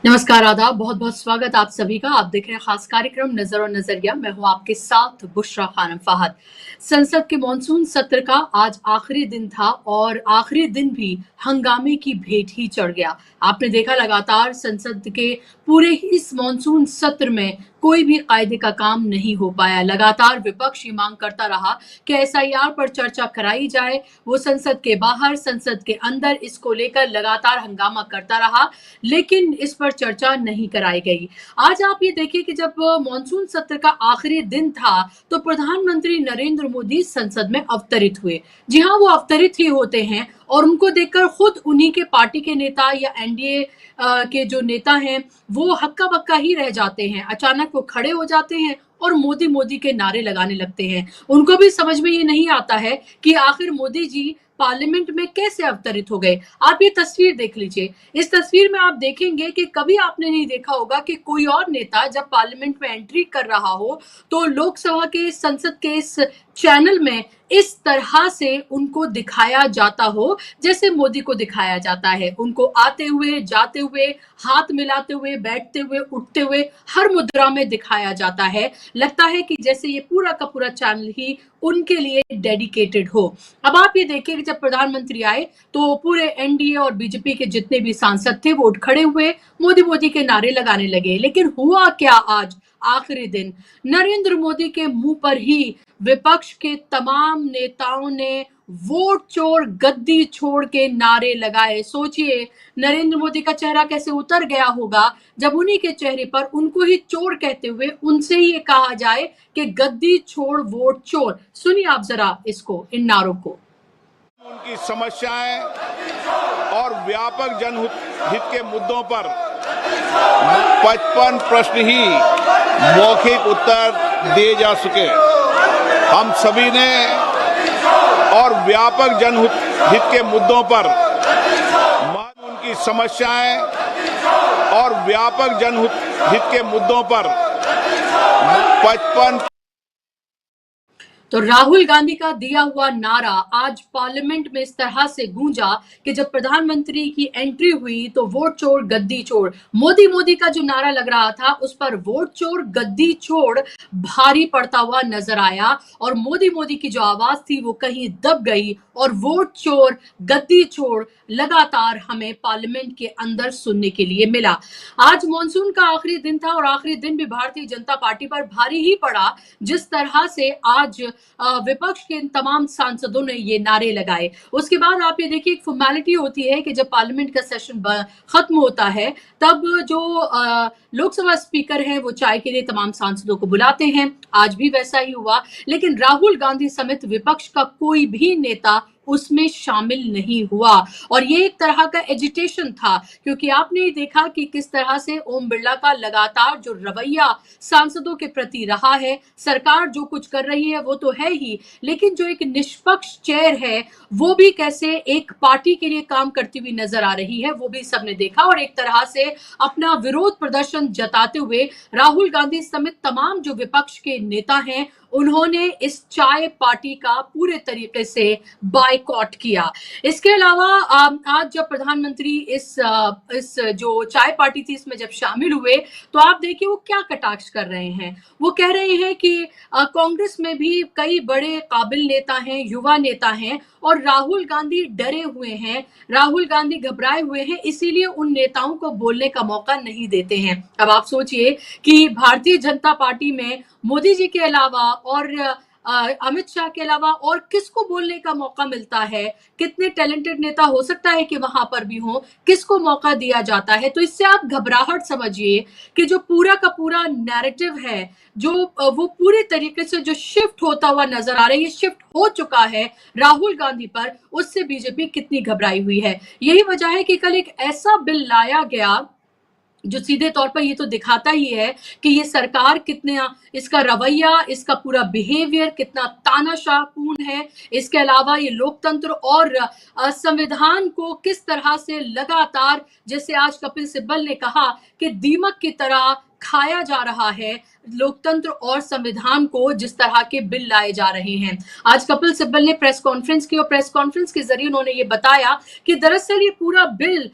नमस्कार, आदाब, बहुत बहुत स्वागत आप सभी का। आप देख रहे हैं खास कार्यक्रम नजर और नजरिया। मैं हूं आपके साथ बुशरा खानम फहद। संसद के मॉनसून सत्र का आज आखिरी दिन था और आखिरी दिन भी हंगामे की भेंट ही चढ़ गया। आपने देखा लगातार संसद के पूरे ही इस मॉनसून सत्र में कोई भी कायदे का काम नहीं हो पाया। लगातार विपक्ष ये मांग करता रहा कि एसआईआर पर चर्चा कराई जाए। वो संसद के बाहर, संसद के अंदर इसको लेकर लगातार हंगामा करता रहा, लेकिन इस पर चर्चा नहीं कराई गई। आज आप ये देखिए कि जब मॉनसून सत्र का आखिरी दिन था तो प्रधानमंत्री नरेंद्र मोदी संसद में अवतरित हुए। जी हाँ, वो अवतरित ही होते हैं और उनको देखकर खुद उन्हीं के पार्टी के नेता या एनडीए के जो नेता हैं वो हक्का बक्का ही रह जाते हैं। अचानक वो खड़े हो जाते हैं और मोदी मोदी के नारे लगाने लगते हैं। उनको भी समझ में ये नहीं आता है कि आखिर मोदी जी पार्लियामेंट में कैसे अवतरित हो गए। आप ये तस्वीर देख लीजिए। इस तस्वीर में आप देखेंगे कि कभी आपने नहीं देखा होगा कि कोई और नेता जब पार्लियामेंट में एंट्री कर रहा हो तो लोकसभा के, संसद के इस चैनल में इस तरह से उनको दिखाया जाता हो जैसे मोदी को दिखाया जाता है। उनको आते हुए, जाते हुए, हाथ मिलाते हुए, बैठते हुए, उठते हुए हर मुद्रा में दिखाया जाता है। लगता है कि जैसे ये पूरा का पूरा चैनल ही उनके लिए डेडिकेटेड हो। अब आप ये देखिए कि जब प्रधानमंत्री आए तो पूरे एनडीए और बीजेपी के जितने भी सांसद थे वो उठ खड़े हुए, मोदी मोदी के नारे लगाने लगे। लेकिन हुआ क्या आज आखिरी दिन? नरेंद्र मोदी के मुंह पर ही विपक्ष के तमाम नेताओं ने वोट चोर, गद्दी छोड़ के नारे लगाए। सोचिए नरेंद्र मोदी का चेहरा कैसे उतर गया होगा जब उन्हीं के चेहरे पर उनको ही चोर कहते हुए उनसे ही ये कहा जाए कि गद्दी छोड़ वोट चोर। सुनिए आप जरा इसको, इन नारों को। उनकी समस्याएं और व्यापक जनहित के मुद्दों पर 55 प्रश्न ही मौखिक उत्तर दिए जा चुके। हम सभी ने और व्यापक जनहित के मुद्दों पर उनकी समस्याएं और व्यापक जनहित के मुद्दों पर 55। तो राहुल गांधी का दिया हुआ नारा आज पार्लियामेंट में इस तरह से गूंजा कि जब प्रधानमंत्री की एंट्री हुई तो वोट चोर, गद्दी छोड़, मोदी मोदी का जो नारा लग रहा था उस पर वोट चोर, गद्दी छोड़ भारी पड़ता हुआ नजर आया और मोदी मोदी की जो आवाज थी वो कहीं दब गई और वोट चोर, गद्दी छोड़ लगातार हमें पार्लियामेंट के अंदर सुनने के लिए मिला। आज मॉनसून का आखिरी दिन था और आखिरी दिन भी भारतीय जनता पार्टी पर भारी ही पड़ा। जिस तरह से आज विपक्ष के इन तमाम सांसदों ने ये नारे लगाए। उसके बाद आप ये देखिए, एक फॉर्मेलिटी होती है कि जब पार्लियामेंट का सेशन खत्म होता है तब जो लोकसभा स्पीकर हैं वो चाय के लिए तमाम सांसदों को बुलाते हैं। आज भी वैसा ही हुआ, लेकिन राहुल गांधी समेत विपक्ष का कोई भी नेता उसमें शामिल नहीं हुआ और ये एक तरह का एजिटेशन था, क्योंकि आपने देखा कि किस तरह से ओम बिरला का लगातार जो रवैया सांसदों के प्रति रहा है। सरकार जो कुछ कर रही है वो तो है ही, लेकिन जो एक निष्पक्ष चेयर है वो भी कैसे एक पार्टी के लिए काम करती हुई नजर आ रही है, वो भी सबने देखा। और एक तरह से अपना विरोध प्रदर्शन जताते हुए राहुल गांधी समेत तमाम जो विपक्ष के नेता हैं उन्होंने इस चाय पार्टी का पूरे तरीके से बायकॉट किया। इसके अलावा आज जब प्रधानमंत्री इस जो चाय पार्टी थी इसमें जब शामिल हुए तो आप देखिए वो क्या कटाक्ष कर रहे हैं। वो कह रहे हैं कि कांग्रेस में भी कई बड़े काबिल नेता हैं, युवा नेता हैं और राहुल गांधी डरे हुए हैं, राहुल गांधी घबराए हुए हैं, इसीलिए उन नेताओं को बोलने का मौका नहीं देते हैं। अब आप सोचिए कि भारतीय जनता पार्टी में मोदी जी के अलावा और अमित शाह के अलावा और किसको बोलने का मौका मिलता है? कितने टैलेंटेड नेता हो सकता है कि वहां पर भी हो, किसको मौका दिया जाता है? तो इससे आप घबराहट समझिए कि जो पूरा का पूरा नैरेटिव है, जो वो पूरी तरीके से जो शिफ्ट होता हुआ नजर आ रहा है, ये शिफ्ट हो चुका है राहुल गांधी पर, उससे बीजेपी कितनी घबराई हुई है। यही वजह है कि कल एक ऐसा बिल लाया गया जो सीधे तौर पर ये तो दिखाता ही है कि ये सरकार कितना, इसका रवैया, इसका पूरा बिहेवियर कितना तानाशाहपूर्ण है। इसके अलावा ये लोकतंत्र और संविधान को किस तरह से लगातार, जैसे आज कपिल सिब्बल ने कहा कि दीमक की तरह खाया जा रहा है लोकतंत्र और संविधान को, जिस तरह के बिल लाए जा रहे हैं। आज कपिल सिब्बल ने प्रेस कॉन्फ्रेंस की और प्रेस कॉन्फ्रेंस के जरिए उन्होंने ये बताया कि दरअसल ये पूरा बिल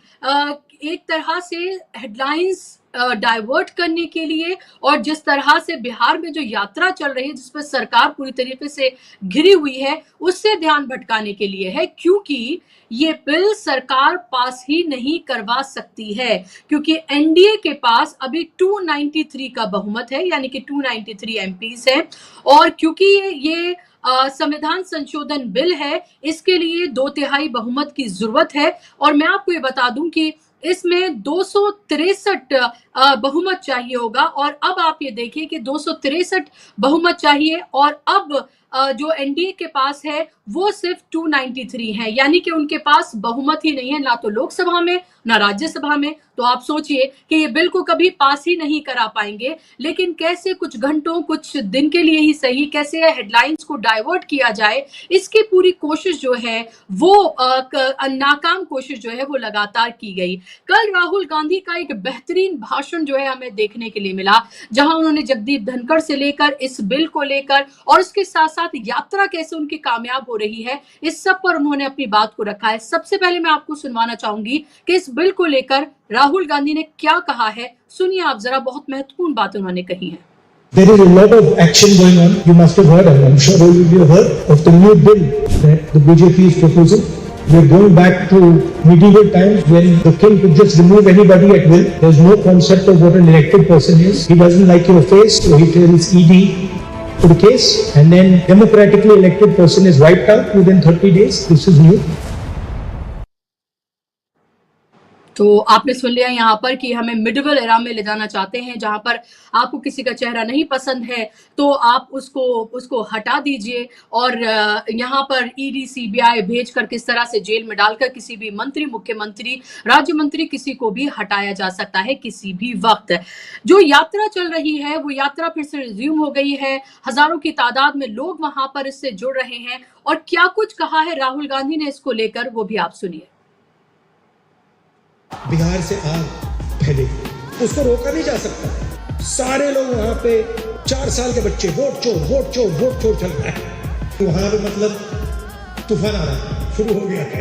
एक तरह से हेडलाइंस डाइवर्ट करने के लिए और जिस तरह से बिहार में जो यात्रा चल रही है जिस पर सरकार पूरी तरीके से घिरी हुई है उससे ध्यान भटकाने के लिए है, क्योंकि ये बिल सरकार पास ही नहीं करवा सकती है, क्योंकि एनडीए के पास अभी 293 का बहुमत है, यानी कि 293 एमपीज है। और क्योंकि ये संविधान संशोधन बिल है, इसके लिए 2/3 बहुमत की जरूरत है। और मैं आपको ये बता दूं कि इसमें 263 बहुमत चाहिए होगा, और अब आप ये देखिए कि 263 बहुमत चाहिए और अब जो एनडीए के पास है वो सिर्फ 293 है, यानी कि उनके पास बहुमत ही नहीं है, ना तो लोकसभा में ना राज्यसभा में। तो आप सोचिए कि ये बिल को कभी पास ही नहीं करा पाएंगे, लेकिन कैसे कुछ घंटों कुछ दिन के लिए ही सही कैसे हेडलाइंस को डाइवर्ट किया जाए, इसकी पूरी कोशिश जो है वो नाकाम कोशिश जो है वो लगातार की गई। कल राहुल गांधी का एक बेहतरीन भाषण जो है हमें देखने के लिए मिला, जहां उन्होंने जगदीप धनखड़ से लेकर इस बिल को लेकर और इसके साथ साथ यात्रा कैसे उनकी कामयाब हो रही है, इस सब पर उन्होंने अपनी बात को रखा है। सबसे पहले मैं आपको सुनवाना चाहूंगी कि इस बिल को लेकर राहुल गांधी ने क्या कहा है। सुनिए आप जरा, बहुत महत्वपूर्ण बात उन्होंने कही है। There is a lot of action going on. You must have heard, and I'm sure all of you have heard of the new bill that the BJP is proposing. We are going back to medieval times when the king could just remove anybody at will. There's no concept of what an elected person is. He doesn't like your face, so he tells ED to the case, and then democratically elected person is wiped out within 30 days. This is new. तो आपने सुन लिया यहाँ पर कि हमें medieval era में ले जाना चाहते हैं, जहां पर आपको किसी का चेहरा नहीं पसंद है तो आप उसको हटा दीजिए, और यहाँ पर ईडी सीबीआई भेजकर किस तरह से जेल में डालकर किसी भी मंत्री, मुख्यमंत्री, राज्य मंत्री किसी को भी हटाया जा सकता है किसी भी वक्त। जो यात्रा चल रही है वो यात्रा फिर से रिज्यूम हो गई है, हजारों की तादाद में लोग वहां पर इससे जुड़ रहे हैं, और क्या कुछ कहा है राहुल गांधी ने इसको लेकर वो भी आप सुनिए। बिहार से आग फैले, उसको रोका नहीं जा सकता। सारे लोग वहां पे 4 साल के बच्चे वोट चोर वोट चोर वोट चोर चल रहा है। वहां पे मतलब तूफान आ रहा है, शुरू हो गया है।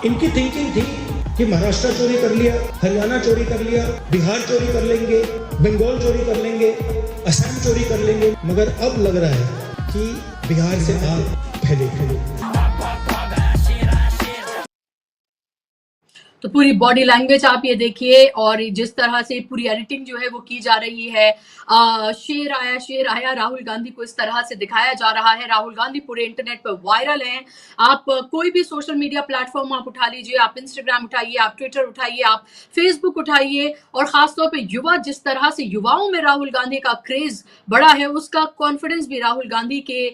इनकी थिंकिंग थी कि महाराष्ट्र चोरी कर लिया, हरियाणा चोरी कर लिया, बिहार चोरी कर लेंगे, बंगाल चोरी कर लेंगे, असम चोरी कर लेंगे, मगर अब लग रहा है कि बिहार से आग फैले। तो पूरी बॉडी लैंग्वेज आप ये देखिए, और जिस तरह से पूरी एडिटिंग जो है वो की जा रही है, शेर आया राहुल गांधी को इस तरह से दिखाया जा रहा है। राहुल गांधी पूरे इंटरनेट पर वायरल हैं। आप कोई भी सोशल मीडिया प्लेटफॉर्म आप उठा लीजिए, आप इंस्टाग्राम उठाइए, आप ट्विटर उठाइए, आप फेसबुक उठाइए, और खासतौर पे युवा, जिस तरह से युवाओं में राहुल गांधी का क्रेज बढ़ा है, उसका कॉन्फिडेंस भी राहुल गांधी के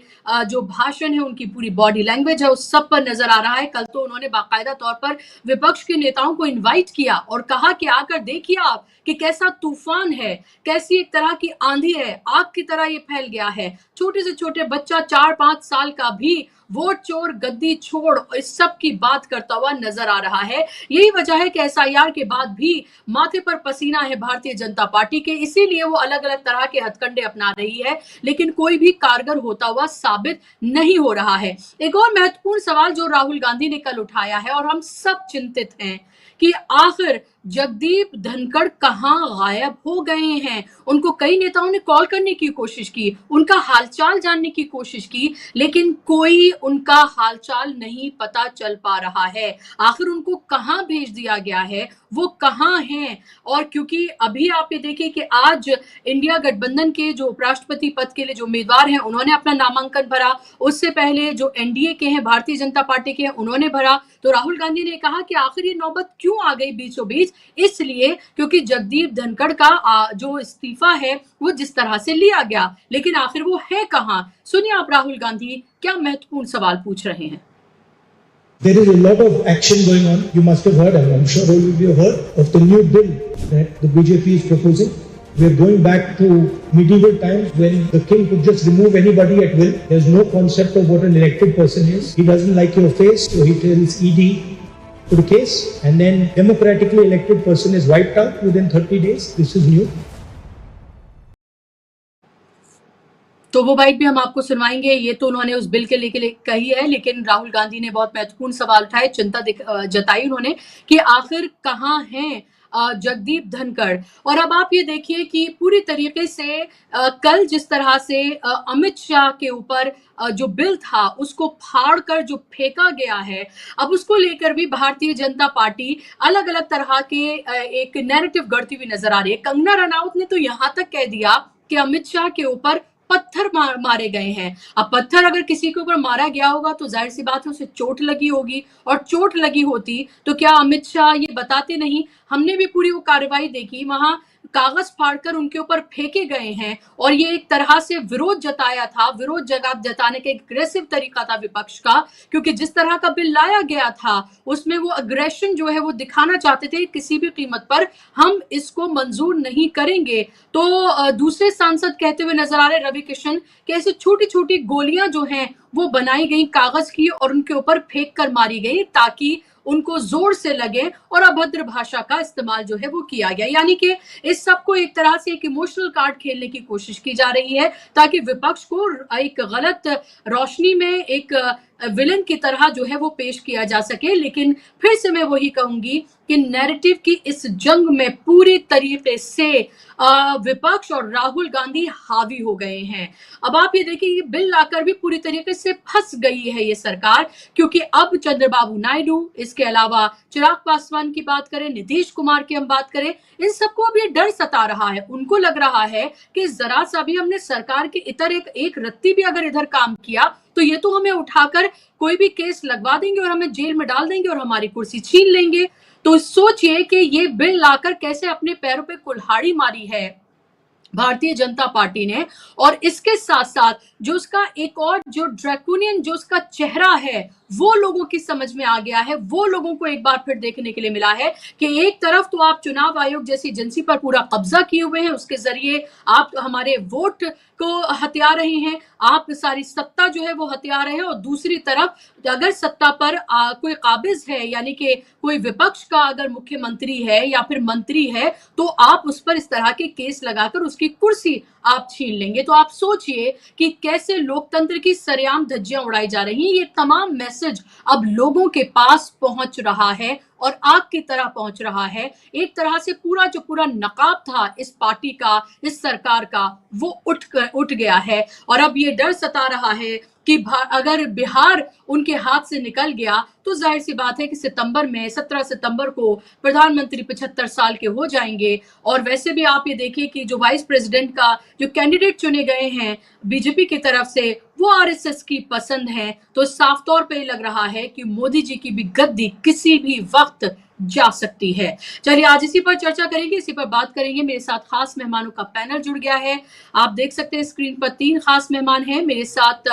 जो भाषण है, उनकी पूरी बॉडी लैंग्वेज है, उस सब पर नजर आ रहा है। कल तो उन्होंने बाकायदा तौर पर विपक्ष के नेताओं को इनवाइट किया और कहा कि आकर देखिए आप कि कैसा तूफान है, कैसी एक तरह की आंधी है, आग की तरह ये फैल गया है। छोटे से छोटे बच्चा 4-5 साल का भी वोट चोर, गद्दी छोड़, इस सब की बात करता हुआ नजर आ रहा है। यही वजह है कि एसआईआर के बाद भी माथे पर पसीना है भारतीय जनता पार्टी के, इसीलिए वो अलग अलग तरह के हथकंडे अपना रही है, लेकिन कोई भी कारगर होता हुआ साबित नहीं हो रहा है। एक और महत्वपूर्ण सवाल जो राहुल गांधी ने कल उठाया है, और हम सब चिंतित हैं कि आखिर जगदीप धनखड़ कहां गायब हो गए हैं। उनको कई नेताओं ने कॉल करने की कोशिश की, उनका हालचाल जानने की कोशिश की, लेकिन कोई उनका हालचाल नहीं पता चल पा रहा है। आखिर उनको कहां भेज दिया गया है, वो कहां हैं। और क्योंकि अभी आप ये देखिए कि आज इंडिया गठबंधन के जो उपराष्ट्रपति पद के लिए जो उम्मीदवार हैं, उन्होंने अपना नामांकन भरा। उससे पहले जो एनडीए के हैं, भारतीय जनता पार्टी के हैं, उन्होंने भरा। तो राहुल गांधी ने कहा कि आखिर ये नौबत क्यों आ गई बीचों बीच, इसलिए क्योंकि जगदीप धनखड़ का जो इस्तीफा है वो जिस तरह से लिया गया, लेकिन आखिर वो है कहां। सुनिए आप राहुल गांधी क्या महत्वपूर्ण सवाल पूछ रहे हैं। There is a lot of action going on. You must have heard, and I'm sure all of you have heard of the new bill that the BJP is proposing. We are going back to medieval times when the king could just remove anybody at will. There's no concept of what an elected person is. He doesn't like your face, so he tells ED to the case, and then democratically elected person is wiped out within 30 days. This is new. तो वो bite भी हम आपको सुनवाएंगे। ये तो उन्होंने उस bill के लेके कही है, लेकिन राहुल गांधी ने बहुत महत्वपूर्ण सवाल उठाए, चिंता जताई उन्होंने कि आखिर कहाँ हैं जगदीप धनखड़। और अब आप ये देखिए कि पूरी तरीके से कल जिस तरह से अमित शाह के ऊपर जो बिल था उसको फाड़ कर जो फेंका गया है, अब उसको लेकर भी भारतीय जनता पार्टी अलग अलग तरह के एक नैरेटिव गढ़ती हुई नजर आ रही है। कंगना रनौत ने तो यहां तक कह दिया कि अमित शाह के ऊपर पत्थर मारे गए हैं। अब पत्थर अगर किसी के ऊपर मारा गया होगा तो जाहिर सी बात है उसे चोट लगी होगी, और चोट लगी होती तो क्या अमित शाह ये बताते नहीं? हमने भी पूरी वो कार्रवाई देखी, वहां कागज फाड़कर उनके ऊपर फेंके गए हैं, और ये एक तरह से विरोध जताया था, विरोध जताने का एक अग्रेसिव तरीका था विपक्ष का, क्योंकि जिस तरह का बिल लाया गया था उसमें वो अग्रेशन जो है वो दिखाना चाहते थे, किसी भी कीमत पर हम इसको मंजूर नहीं करेंगे। तो दूसरे सांसद कहते हुए नजर आ रहे रवि किशन कि ऐसे छोटी छोटी गोलियां जो हैं वो बनाई गई कागज की और उनके ऊपर फेंक कर मारी गई ताकि उनको जोर से लगे, और अभद्र भाषा का इस्तेमाल जो है वो किया गया। यानी कि इस सबको एक तरह से एक इमोशनल कार्ड खेलने की कोशिश की जा रही है ताकि विपक्ष को एक गलत रोशनी में एक विलन की तरह जो है वो पेश किया जा सके। लेकिन फिर से मैं वही कहूंगी कि नैरेटिव की इस जंग में पूरी तरीके से विपक्ष और राहुल गांधी हावी हो गए हैं। अब आप ये देखिए ये बिल लाकर भी पूरी तरीके से फंस गई है ये सरकार, क्योंकि अब चंद्रबाबू नायडू, इसके अलावा चिराग पासवान की बात करें, नीतीश कुमार की हम बात करें, इन सबको अब ये डर सता रहा है। उनको लग रहा है कि जरा सा भी हमने सरकार के इतर एक रत्ती भी अगर इधर काम किया तो ये तो हमें उठाकर कोई भी केस लगवा देंगे और हमें जेल में डाल देंगे और हमारी कुर्सी छीन लेंगे। तो सोचिए कि ये बिल लाकर कैसे अपने पैरों पे कुल्हाड़ी मारी है भारतीय जनता पार्टी ने। और इसके साथ साथ जो उसका एक और जो ड्रैकोनियन जो उसका चेहरा है वो लोगों की समझ में आ गया है, वो लोगों को एक बार फिर देखने के लिए मिला है कि एक तरफ तो आप चुनाव आयोग जैसी एजेंसी पर पूरा कब्जा किए हुए हैं, उसके जरिए आप हमारे वोट को हथिया रहे हैं, आप सारी सत्ता जो है वो हथिया रहे हैं, और दूसरी तरफ अगर सत्ता पर कोई काबिज है, यानी कि कोई विपक्ष का अगर मुख्यमंत्री है या फिर मंत्री है, तो आप उस पर इस तरह के केस लगाकर उसकी कुर्सी आप छीन लेंगे। तो आप सोचिए कि कैसे लोकतंत्र की सरेआम धज्जियां उड़ाई जा रही हैं। ये तमाम मैसेज अब लोगों के पास पहुंच रहा है और आग की तरह पहुंच रहा है। एक तरह से पूरा जो पूरा नकाब था इस पार्टी का, इस सरकार का, वो उठ गया है। और अब ये डर सता रहा है कि अगर बिहार उनके हाथ से निकल गया तो जाहिर सी बात है कि सितंबर में 17 सितंबर को प्रधानमंत्री 75 साल के हो जाएंगे। और वैसे भी आप ये देखिए कि जो वाइस प्रेसिडेंट का जो कैंडिडेट चुने गए हैं बीजेपी की तरफ से वो आरएसएस की पसंद है। तो साफ तौर पे लग रहा है कि मोदी जी की भी गद्दी किसी भी वक्त जा सकती है। चलिए आज इसी पर चर्चा करेंगे, इसी पर बात करेंगे। मेरे साथ खास मेहमानों का पैनल जुड़ गया है। आप देख सकते हैं स्क्रीन पर 3 खास मेहमान हैं। मेरे साथ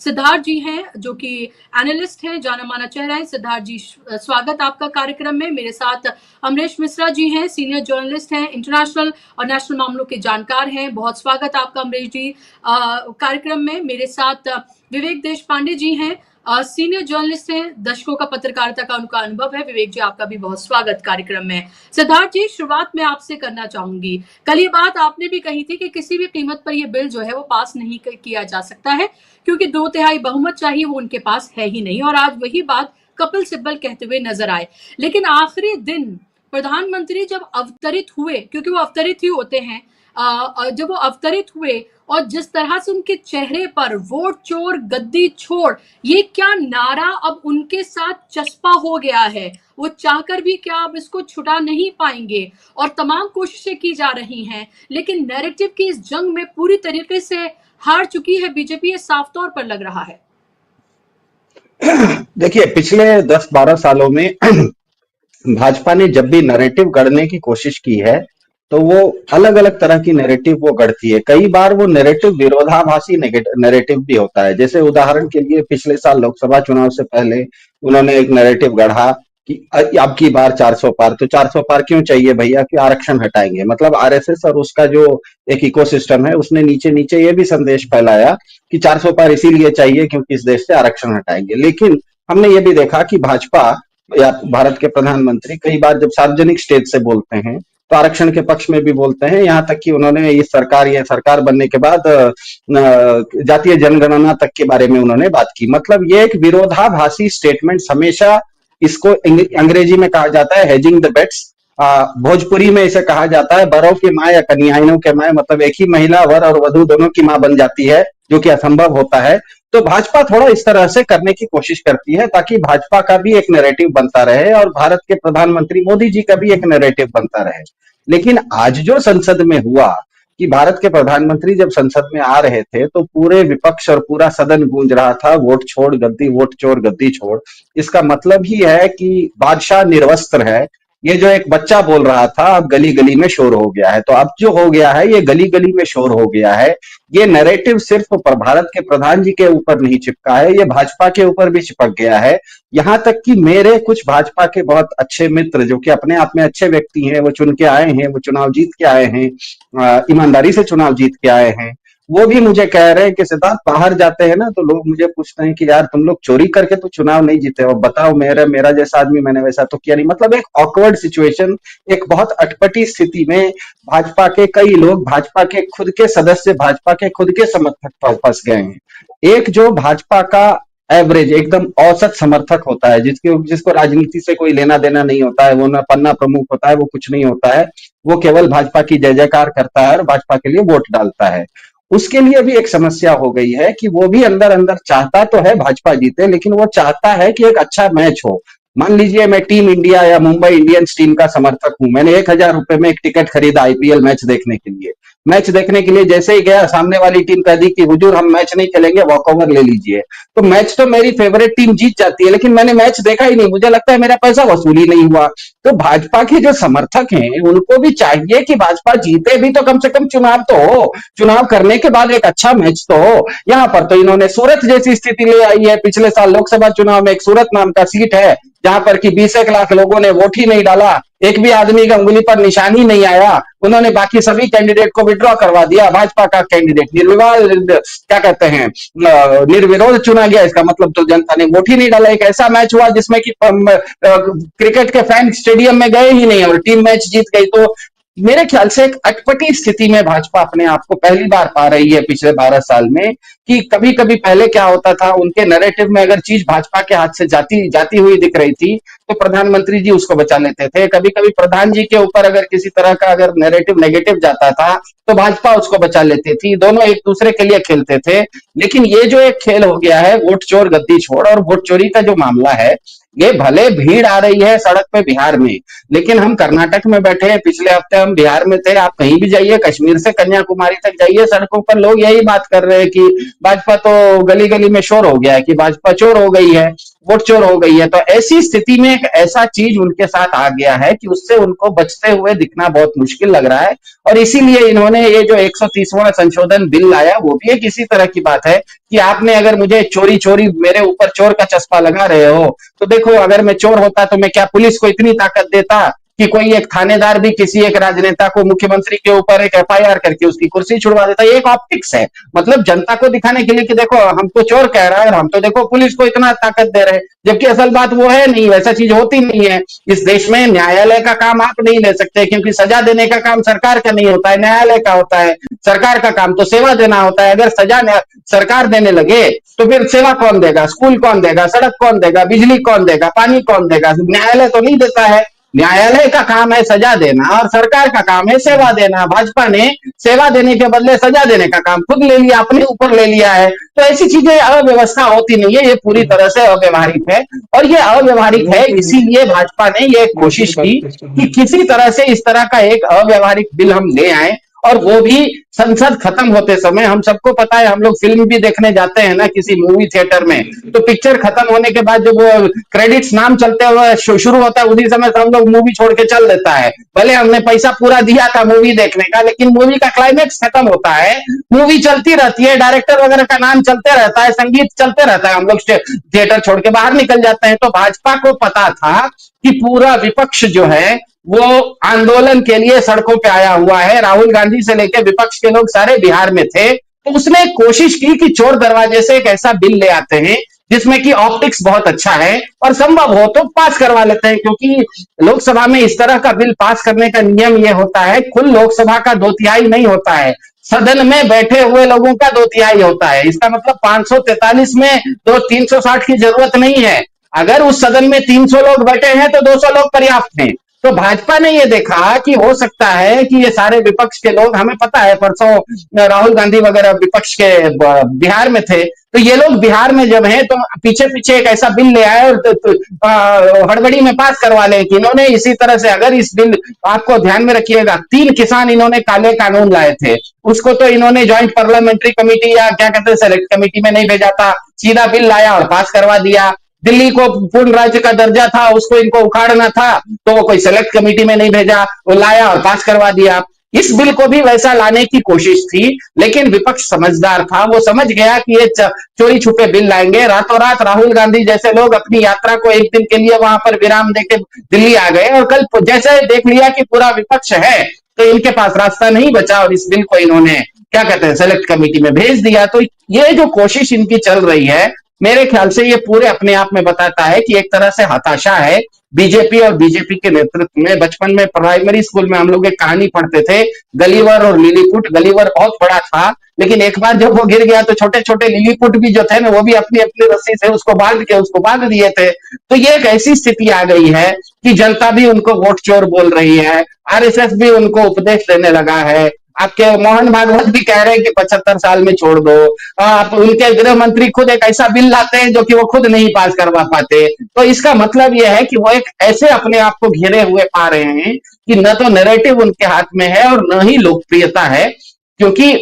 सिद्धार्थ जी हैं जो कि एनालिस्ट हैं, जाना माना चेहरा है। सिद्धार्थ जी स्वागत आपका कार्यक्रम में। मेरे साथ अमरेश मिश्रा जी हैं, सीनियर जर्नलिस्ट हैं, इंटरनेशनल और नेशनल मामलों के जानकार हैं। बहुत स्वागत आपका अमरेश जी कार्यक्रम में। मेरे साथ विवेक देश पांडे जी हैं, सीनियर जर्नलिस्ट हैं, दशकों का पत्रकारिता का उनका अनुभव है। विवेक जी आपका भी बहुत स्वागत कार्यक्रम में। सिद्धार्थ जी शुरुआत में आपसे करना चाहूंगी, कल ये बात आपने भी कही थी कि किसी भी कीमत पर ये बिल जो है वो पास नहीं किया जा सकता है क्योंकि 2/3 बहुमत चाहिए, वो उनके पास है ही नहीं। और आज वही बात कपिल सिब्बल कहते हुए नजर आए। लेकिन आखिरी दिन प्रधानमंत्री जब अवतरित हुए, क्योंकि वो अवतरित ही होते हैं, जब वो अवतरित हुए और जिस तरह से उनके चेहरे पर वोट चोर गद्दी छोड़, ये क्या नारा अब उनके साथ चस्पा हो गया है, वो चाहकर भी क्या अब इसको छुड़ा नहीं पाएंगे। और तमाम कोशिशें की जा रही हैं, लेकिन नैरेटिव की इस जंग में पूरी तरीके से हार चुकी है बीजेपी, ये साफ तौर पर लग रहा है। देखिए पिछले 10-12 सालों में भाजपा ने जब भी नैरेटिव गढ़ने की कोशिश की है तो वो अलग अलग तरह की नैरेटिव वो गढ़ती है। कई बार वो नैरेटिव विरोधाभासी नैरेटिव भी होता है। जैसे उदाहरण के लिए पिछले साल लोकसभा चुनाव से पहले उन्होंने एक नैरेटिव गढ़ा कि अब की बार 400 पार। तो 400 पार क्यों चाहिए भैया, कि आरक्षण हटाएंगे। मतलब आरएसएस और उसका जो एक इकोसिस्टम है उसने नीचे नीचे ये भी संदेश फैलाया कि 400 पार इसीलिए चाहिए क्योंकि इस देश से आरक्षण हटाएंगे। लेकिन हमने ये भी देखा कि भाजपा या भारत के प्रधानमंत्री कई बार जब सार्वजनिक स्टेज से बोलते हैं तो आरक्षण के पक्ष में भी बोलते हैं, यहाँ तक कि उन्होंने ये सरकार बनने के बाद जातीय जनगणना तक के बारे में उन्होंने बात की। मतलब ये एक विरोधाभासी स्टेटमेंट, हमेशा इसको अंग्रेजी में कहा जाता है हेजिंग द बेट्स, भोजपुरी में इसे कहा जाता है बरों की माँ या कन्याइनों के माँ, मतलब एक ही महिला वर और वधु दोनों की माँ बन जाती है, जो कि असंभव होता है। तो भाजपा थोड़ा इस तरह से करने की कोशिश करती है ताकि भाजपा का भी एक नैरेटिव बनता रहे और भारत के प्रधानमंत्री मोदी जी का भी एक नैरेटिव बनता रहे। लेकिन आज जो संसद में हुआ कि भारत के प्रधानमंत्री जब संसद में आ रहे थे तो पूरे विपक्ष और पूरा सदन गूंज रहा था, वोट छोड़ गद्दी, वोट चोर गद्दी छोड़। इसका मतलब ही है कि बादशाह निर्वस्त्र है। ये जो एक बच्चा बोल रहा था अब गली गली में शोर हो गया है, तो अब जो हो गया है ये गली गली में शोर हो गया है। ये नैरेटिव सिर्फ भारत के प्रधान जी के ऊपर नहीं चिपका है, ये भाजपा के ऊपर भी चिपक गया है। यहां तक कि मेरे कुछ भाजपा के बहुत अच्छे मित्र जो कि अपने आप में अच्छे व्यक्ति हैं, वो चुन के आए हैं, वो चुनाव जीत के आए हैं, ईमानदारी से चुनाव जीत के आए हैं, वो भी मुझे कह रहे हैं कि सिद्धार्थ बाहर जाते हैं ना तो लोग मुझे पूछते हैं कि यार तुम लोग चोरी करके तो चुनाव नहीं जीते हो, बताओ मेरा जैसा आदमी मैंने वैसा तो किया नहीं। मतलब एक ऑकवर्ड सिचुएशन, एक बहुत अटपटी स्थिति में भाजपा के कई लोग, भाजपा के खुद के सदस्य, भाजपा के खुद के समर्थक फंस गए हैं। एक जो भाजपा का एवरेज एकदम औसत समर्थक होता है, जिसको राजनीति से कोई लेना देना नहीं होता है, वो ना पन्ना प्रमुख होता है, वो कुछ नहीं होता है, वो केवल भाजपा की जय जयकार करता है और भाजपा के लिए वोट डालता है। उसके लिए भी एक समस्या हो गई है कि वो भी अंदर अंदर चाहता तो है भाजपा जीते, लेकिन वो चाहता है कि एक अच्छा मैच हो। मान लीजिए मैं टीम इंडिया या मुंबई इंडियंस टीम का समर्थक हूं, मैंने 1000 रुपए में एक टिकट खरीदा आईपीएल मैच देखने के लिए। मैच देखने के लिए जैसे ही गया, सामने वाली टीम कह दी कि हुजूर हम मैच नहीं खेलेंगे, वॉकओवर ले लीजिए। तो मैच तो मेरी फेवरेट टीम जीत जाती है, लेकिन मैंने मैच देखा ही नहीं, मुझे लगता है मेरा पैसा वसूल ही नहीं हुआ। तो भाजपा के जो समर्थक हैं उनको भी चाहिए कि भाजपा जीते भी तो कम से कम चुनाव तो हो, चुनाव करने के बाद एक अच्छा मैच तो हो। यहां पर तो इन्होंने सूरत जैसी स्थिति ले आई है। पिछले साल लोकसभा चुनाव में एक सूरत नाम का सीट है जहां पर कि 20 लाख लोगों ने वोट ही नहीं डाला, एक भी आदमी का उंगली पर निशान ही नहीं आया। उन्होंने बाकी सभी कैंडिडेट को विड्रॉ करवा दिया, भाजपा का कैंडिडेट निर्विवाद क्या कहते हैं निर्विरोध चुना गया। इसका मतलब तो जनता ने वोट ही नहीं डाला। एक ऐसा मैच हुआ जिसमें कि क्रिकेट के फैन स्टेडियम में गए ही नहीं और टीम मैच जीत गई। तो मेरे ख्याल से एक अटपटी स्थिति में भाजपा अपने आप को पहली बार पा रही है पिछले 12 साल में, कि कभी कभी पहले क्या होता था, उनके नैरेटिव में अगर चीज भाजपा के हाथ से जाती हुई दिख रही थी तो प्रधानमंत्री जी उसको बचा लेते थे। कभी कभी प्रधान जी के ऊपर अगर किसी तरह का अगर नैरेटिव नेगेटिव जाता था तो भाजपा उसको बचा लेती थी। दोनों एक दूसरे के लिए खेलते थे। लेकिन ये जो एक खेल हो गया है वोट चोर गद्दी छोड़, और वोट चोरी का जो मामला है, ये भले भीड़ आ रही है सड़क पे बिहार में, लेकिन हम कर्नाटक में बैठे हैं, पिछले हफ्ते हम बिहार में थे। आप कहीं भी जाइए, कश्मीर से कन्याकुमारी तक जाइए, सड़कों पर लोग यही बात कर रहे हैं कि भाजपा तो गली गली में शोर हो गया है, कि भाजपा चोर हो गई है, वोट चोर हो गई है। तो ऐसी स्थिति में एक ऐसा चीज उनके साथ आ गया है कि उससे उनको बचते हुए दिखना बहुत मुश्किल लग रहा है। और इसीलिए इन्होंने ये जो 130वां संशोधन बिल लाया, वो भी एक इसी तरह की बात है कि आपने अगर मुझे चोरी चोरी मेरे ऊपर चोर का चस्पा लगा रहे हो, तो देखो अगर मैं चोर होता तो मैं क्या पुलिस को इतनी ताकत देता कि कोई एक थानेदार भी किसी एक राजनेता को, मुख्यमंत्री के ऊपर एक एफआईआर करके उसकी कुर्सी छुड़वा देता। ये एक ऑप्टिक्स है, मतलब जनता को दिखाने के लिए कि देखो हमको चोर कह रहा है और हम तो देखो पुलिस को इतना ताकत दे रहे हैं, जबकि असल बात वो है नहीं, वैसा चीज होती नहीं है। इस देश में न्यायालय का काम आप नहीं ले सकते, क्योंकि सजा देने का काम सरकार का नहीं होता है, न्यायालय का होता है। सरकार का काम तो सेवा देना होता है। अगर सजा सरकार देने लगे तो फिर सेवा कौन देगा, स्कूल कौन देगा, सड़क कौन देगा, बिजली कौन देगा, पानी कौन देगा? न्यायालय तो नहीं देता है। न्यायालय का काम है सजा देना और सरकार का काम है सेवा देना। भाजपा ने सेवा देने के बदले सजा देने का काम खुद ले लिया, अपने ऊपर ले लिया है। तो ऐसी चीजें अव्यवस्था होती नहीं है, ये पूरी तरह से अव्यवहारिक है। और ये अव्यवहारिक है इसीलिए भाजपा ने ये कोशिश की कि किसी तरह से इस तरह का एक अव्यवहारिक बिल हम ले आए, और वो भी संसद खत्म होते समय। हम सबको पता है, हम लोग फिल्म भी देखने जाते हैं ना किसी मूवी थिएटर में, तो पिक्चर खत्म होने के बाद जब वो क्रेडिट्स नाम चलते हुए शुरू होता है, उसी समय से हम लोग मूवी छोड़ के चल देता है। भले हमने पैसा पूरा दिया था मूवी देखने का, लेकिन मूवी का क्लाइमेक्स खत्म होता है, मूवी चलती रहती है, डायरेक्टर वगैरह का नाम चलते रहता है, संगीत चलते रहता है, हम लोग थिएटर छोड़ के बाहर निकल जाते हैं। तो भाजपा को पता था कि पूरा विपक्ष जो है वो आंदोलन के लिए सड़कों पे आया हुआ है। राहुल गांधी से लेकर विपक्ष के लोग सारे बिहार में थे। तो उसने कोशिश की कि चोर दरवाजे से एक ऐसा बिल ले आते हैं जिसमें कि ऑप्टिक्स बहुत अच्छा है और संभव हो तो पास करवा लेते हैं, क्योंकि लोकसभा में इस तरह का बिल पास करने का नियम ये होता है, कुल लोकसभा का 2/3 नहीं होता है, सदन में बैठे हुए लोगों का 2/3 होता है। इसका मतलब 543 में तो 360 की जरूरत नहीं है। अगर उस सदन में 300 लोग बैठे हैं तो 200 लोग पर्याप्त हैं। तो भाजपा ने ये देखा कि हो सकता है कि ये सारे विपक्ष के लोग, हमें पता है परसों राहुल गांधी वगैरह विपक्ष के बिहार में थे, तो ये लोग बिहार में जब हैं तो पीछे पीछे एक ऐसा बिल ले आए और हड़बड़ी में पास करवा ले कि इन्होंने इसी तरह से, अगर इस बिल, आपको ध्यान में रखिएगा, 3 किसान इन्होंने काले कानून लाए थे, उसको तो इन्होंने ज्वाइंट पार्लियामेंट्री कमेटी या क्या कहते हैं सेलेक्ट कमेटी में नहीं भेजा था, सीधा बिल लाया और पास करवा दिया। दिल्ली को पूर्ण राज्य का दर्जा था, उसको इनको उखाड़ना था, तो वो कोई सेलेक्ट कमेटी में नहीं भेजा, वो लाया और पास करवा दिया। इस बिल को भी वैसा लाने की कोशिश थी, लेकिन विपक्ष समझदार था, वो समझ गया कि ये चोरी छुपे बिल लाएंगे। रातों रात राहुल गांधी जैसे लोग अपनी यात्रा को एक दिन के लिए वहां पर विराम देके दिल्ली आ गए और कल जैसे देख लिया कि पूरा विपक्ष है तो इनके पास रास्ता नहीं बचा और इस बिल को इन्होंने क्या कहते हैं सेलेक्ट कमेटी में भेज दिया। तो ये जो कोशिश इनकी चल रही है, मेरे ख्याल से ये पूरे अपने आप में बताता है कि एक तरह से हताशा है बीजेपी और बीजेपी के नेतृत्व में। बचपन में प्राइमरी स्कूल में हम लोग एक कहानी पढ़ते थे, गलीवर और लिलीपुट। गलीवर बहुत बड़ा था, लेकिन एक बार जब वो गिर गया तो छोटे छोटे लिलीपुट भी जो थे ना, वो भी अपनी अपनी रस्सी से उसको बांध दिए थे। तो ये एक ऐसी स्थिति आ गई है कि जनता भी उनको वोट चोर बोल रही है, आरएसएस भी उनको उपदेश देने लगा है। आपके मोहन भागवत भी कह रहे हैं कि 75 साल में छोड़ दो। आप उनके गृह मंत्री खुद एक ऐसा बिल लाते हैं जो कि वो खुद नहीं पास करवा पाते। तो इसका मतलब यह है कि वो एक ऐसे अपने आप को घिरे हुए पा रहे हैं कि न तो नैरेटिव उनके हाथ में है और न ही लोकप्रियता है। क्योंकि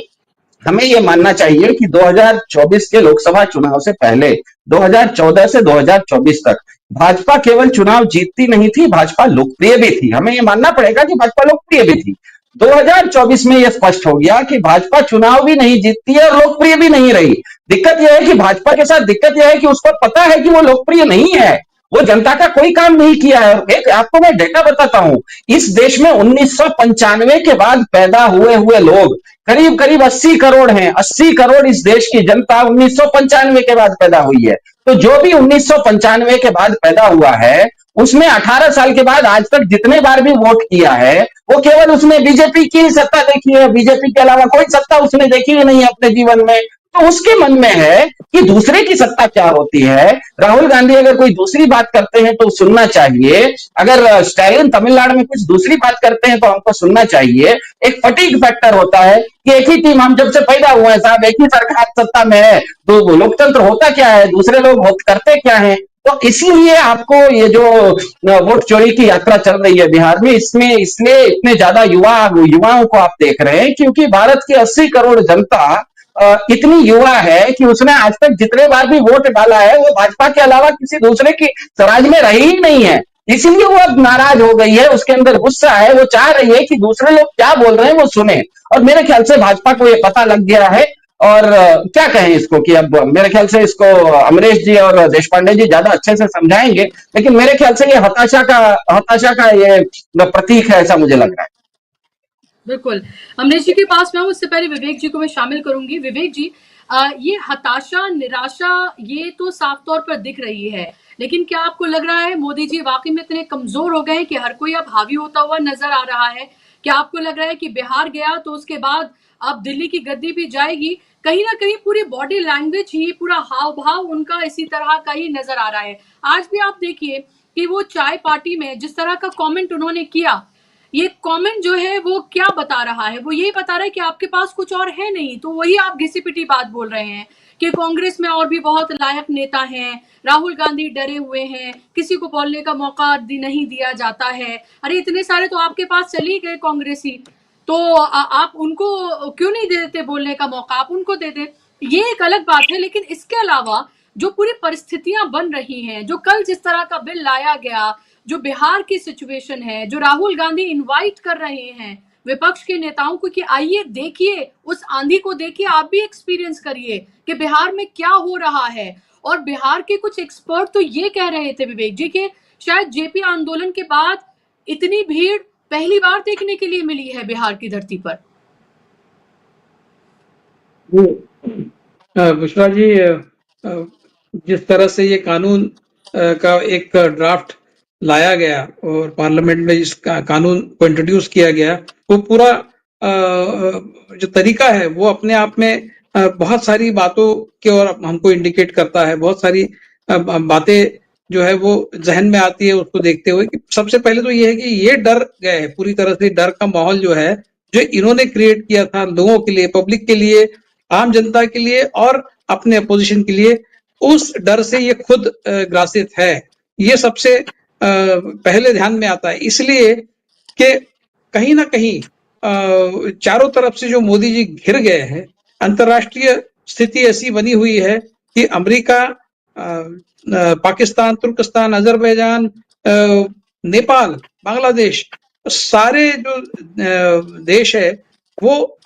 हमें यह मानना चाहिए कि 2024 के लोकसभा चुनाव से पहले 2014 से 2024 तक भाजपा केवल चुनाव जीतती नहीं थी, भाजपा लोकप्रिय भी थी। हमें यह मानना पड़ेगा कि भाजपा लोकप्रिय भी थी। 2024 में यह स्पष्ट हो गया कि भाजपा चुनाव भी नहीं जीतती है और लोकप्रिय भी नहीं रही। दिक्कत यह है कि भाजपा के साथ दिक्कत यह है कि उसको पता है कि वो लोकप्रिय नहीं है, वो जनता का कोई काम नहीं किया है। एक आपको मैं डेटा बताता हूं, इस देश में 1995 के बाद पैदा हुए लोग करीब करीब 80 करोड़ हैं। 80 करोड़ इस देश की जनता 1995 के बाद पैदा हुई है। तो जो भी 1995 के बाद पैदा हुआ है, उसमें 18 साल के बाद आज तक जितने बार भी वोट किया है, वो केवल उसने बीजेपी की सत्ता देखी है। बीजेपी के अलावा कोई सत्ता उसने देखी ही नहीं है अपने जीवन में। तो उसके मन में है कि दूसरे की सत्ता क्या होती है। राहुल गांधी अगर कोई दूसरी बात करते हैं तो सुनना चाहिए, अगर स्टालिन तमिलनाडु में कुछ दूसरी बात करते हैं तो हमको सुनना चाहिए। एक फटीग फैक्टर होता है कि एक ही टीम, हम जब से पैदा हुए हैं साहब, एक ही सरकार सत्ता में है, तो लोकतंत्र होता क्या है, दूसरे लोग करते क्या है। तो इसलिए आपको ये जो वोट चोरी की यात्रा चल रही है बिहार में, इसमें इसलिए इतने ज्यादा युवाओं को आप देख रहे हैं, क्योंकि भारत की 80 करोड़ जनता इतनी युवा है कि उसने आज तक जितने बार भी वोट डाला है वो भाजपा के अलावा किसी दूसरे की राज में रही ही नहीं है। इसीलिए वो अब नाराज हो गई है, उसके अंदर गुस्सा है, वो चाह रही है कि दूसरे लोग क्या बोल रहे हैं वो सुने। और मेरे ख्याल से भाजपा को ये पता लग गया है। और क्या कहें इसको कि अब मेरे ख्याल से इसको अमरीश जी और देशपांडे जी ज्यादा अच्छे से समझाएंगे, लेकिन मेरे ख्याल से ये हताशा का ये प्रतीक है, ऐसा मुझे लग रहा है। बिल्कुल। अमरीश जी के पास मैं उससे पहले विवेक जी को मैं शामिल करूंगी। विवेक जी, ये हताशा, निराशा ये तो साफ तौर पर दिख रही है, लेकिन क्या आपको लग रहा है मोदी जी वाकई में इतने कमजोर हो गए कि हर कोई अब हावी होता हुआ नजर आ रहा है? क्या आपको लग रहा है कि बिहार गया तो उसके बाद अब दिल्ली की गद्दी भी जाएगी? कहीं ना कहीं पूरी बॉडी लैंग्वेज ही, पूरा हाव भाव उनका इसी तरह का ही नजर आ रहा है। आज भी आप देखिए कि वो चाय पार्टी में जिस तरह का कमेंट उन्होंने किया, ये कमेंट जो है वो क्या बता रहा है? वो यही बता रहा है कि आपके पास कुछ और है नहीं। तो वही आप घिसी पिटी बात बोल रहे हैं कि कांग्रेस में और भी बहुत लायक नेता हैं, राहुल गांधी डरे हुए हैं, किसी को बोलने का मौका नहीं दिया जाता है। अरे इतने सारे तो आपके पास चली गए कांग्रेसी, तो आप उनको क्यों नहीं दे देते बोलने का मौका? आप उनको दे दें, ये एक अलग बात है। लेकिन इसके अलावा जो पूरी परिस्थितियां बन रही हैं, जो कल जिस तरह का बिल लाया गया, जो बिहार की सिचुएशन है, जो राहुल गांधी इनवाइट कर रहे हैं विपक्ष के नेताओं को कि आइए देखिए, उस आंधी को देखिए, आप भी एक्सपीरियंस करिए कि बिहार में क्या हो रहा है। और बिहार के कुछ एक्सपर्ट तो ये कह रहे थे विवेक जी के शायद जेपी आंदोलन के बाद इतनी भीड़ पहली बार देखने के लिए मिली है बिहार की धरती पर। पुष्पा जी, जिस तरह से ये कानून का एक ड्राफ्ट लाया गया और पार्लियामेंट में इस कानून को इंट्रोड्यूस किया गया, वो पूरा जो तरीका है वो अपने आप में बहुत सारी बातों की ओर हमको इंडिकेट करता है। बहुत सारी बातें जो है वो जहन में आती है उसको देखते हुए कि सबसे पहले तो ये है कि ये डर गए है पूरी तरह से, डर का माहौल जो है जो इन्होंने क्रिएट किया था लोगों के लिए, पब्लिक के लिए, आम जनता के लिए और अपने अपोजिशन के लिए, उस डर से ये खुद ग्रासित है। ये सबसे पहले ध्यान में आता है, इसलिए कि कहीं ना कहीं चारों तरफ से जो मोदी जी घिर गए हैं, अंतर्राष्ट्रीय स्थिति ऐसी बनी हुई है कि अमेरिका, पाकिस्तान, तुर्कस्तान, अजरबैजान, नेपाल, बांग्लादेश, सारे जो देश है वो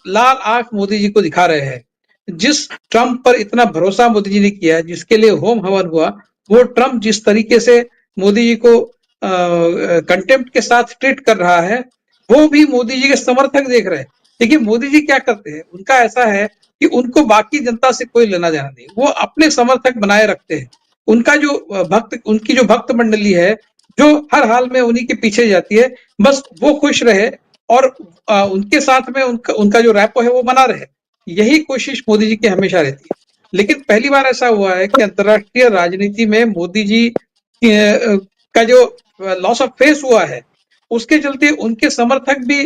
लाल आंख मोदी जी को दिखा रहे हैं। जिस ट्रंप पर इतना भरोसा मोदी जी ने किया, जिसके लिए होम हवन हुआ, वो ट्रंप जिस तरीके से मोदी जी को कंटेम्प्ट के साथ ट्रीट कर रहा है, वो भी मोदी जी के समर्थक देख रहे हैं। देखिए मोदी जी क्या करते हैं, उनका ऐसा है कि उनको बाकी जनता से कोई लेना देना नहीं, वो अपने समर्थक बनाए रखते हैं। उनका जो उनकी जो भक्त मंडली है जो हर हाल में उन्हीं के पीछे जाती है, बस वो खुश रहे और उनके साथ में उनका जो रैपो है वो बना रहे, यही कोशिश मोदी जी की हमेशा रहती है। लेकिन पहली बार ऐसा हुआ है कि अंतर्राष्ट्रीय राजनीति में मोदी जी का जो लॉस ऑफ फेस हुआ है, उसके चलते उनके समर्थक भी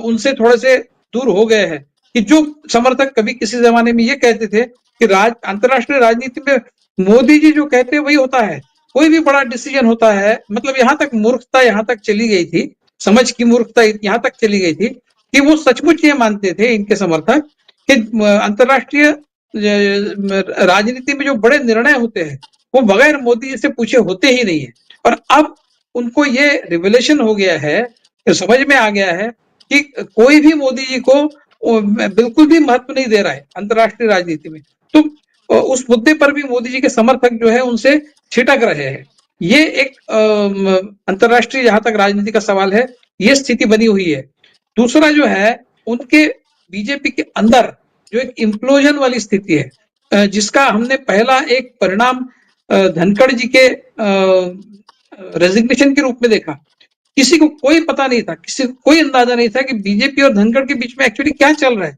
उनसे थोड़े से दूर हो गए हैं। कि जो समर्थक कभी किसी जमाने में ये कहते थे कि अंतर्राष्ट्रीय राजनीति में मोदी जी जो कहते हैं वही होता है, कोई भी बड़ा डिसीजन होता है, मतलब यहाँ तक मूर्खता यहाँ तक चली गई थी, समझ की मूर्खता यहाँ तक चली गई थी कि वो सचमुच ये मानते थे इनके समर्थक कि अंतर्राष्ट्रीय राजनीति में जो बड़े निर्णय होते हैं वो बगैर मोदी जी से पूछे होते ही नहीं है। और अब उनको ये रिवलेशन हो गया है, समझ में आ गया है कि कोई भी मोदी जी को बिल्कुल भी महत्व नहीं दे रहा है अंतर्राष्ट्रीय राजनीति में। तो उस मुद्दे पर भी मोदी जी के समर्थक जो है उनसे छिटक रहे हैं। ये एक अंतर्राष्ट्रीय जहां तक राजनीति का सवाल है, ये स्थिति बनी हुई है। दूसरा जो है, उनके बीजेपी के अंदर जो एक इम्प्लोजन वाली स्थिति है, जिसका हमने पहला एक परिणाम धनखड़ जी के रेजिग्नेशन के रूप में देखा। किसी को कोई पता नहीं था, किसी को कोई अंदाजा नहीं था कि बीजेपी और धनखड़ के बीच में एक्चुअली क्या चल रहा है।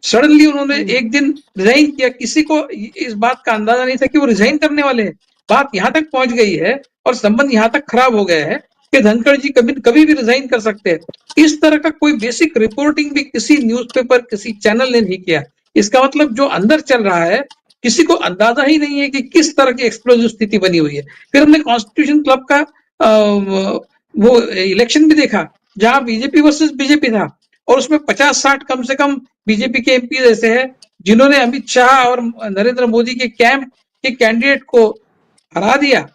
सडनली उन्होंने एक दिन रिजाइन किया, किसी को इस बात का अंदाजा नहीं था कि वो रिजाइन करने वाले हैं। बात यहां तक पहुंच गई है और संबंध यहां तक खराब हो गया है कि धनखड़ जी कभी भी रिजाइन कर सकते हैं। इस तरह का कोई बेसिक रिपोर्टिंग भी किसी न्यूज़पेपर, किसी चैनल ने नहीं किया। इसका मतलब जो अंदर चल रहा है किसी को अंदाजा ही नहीं है कि किस तरह की एक्सप्लोजिव स्थिति बनी हुई है। फिर हमने कॉन्स्टिट्यूशन क्लब का वो इलेक्शन भी देखा जहां बीजेपी वर्सेस बीजेपी था और उसमें 50-60 कम से कम बीजेपी के एमपी ऐसे हैं जिन्होंने अमित शाह और नरेंद्र मोदी के कैंप के कैंडिडेट को हरा दिया,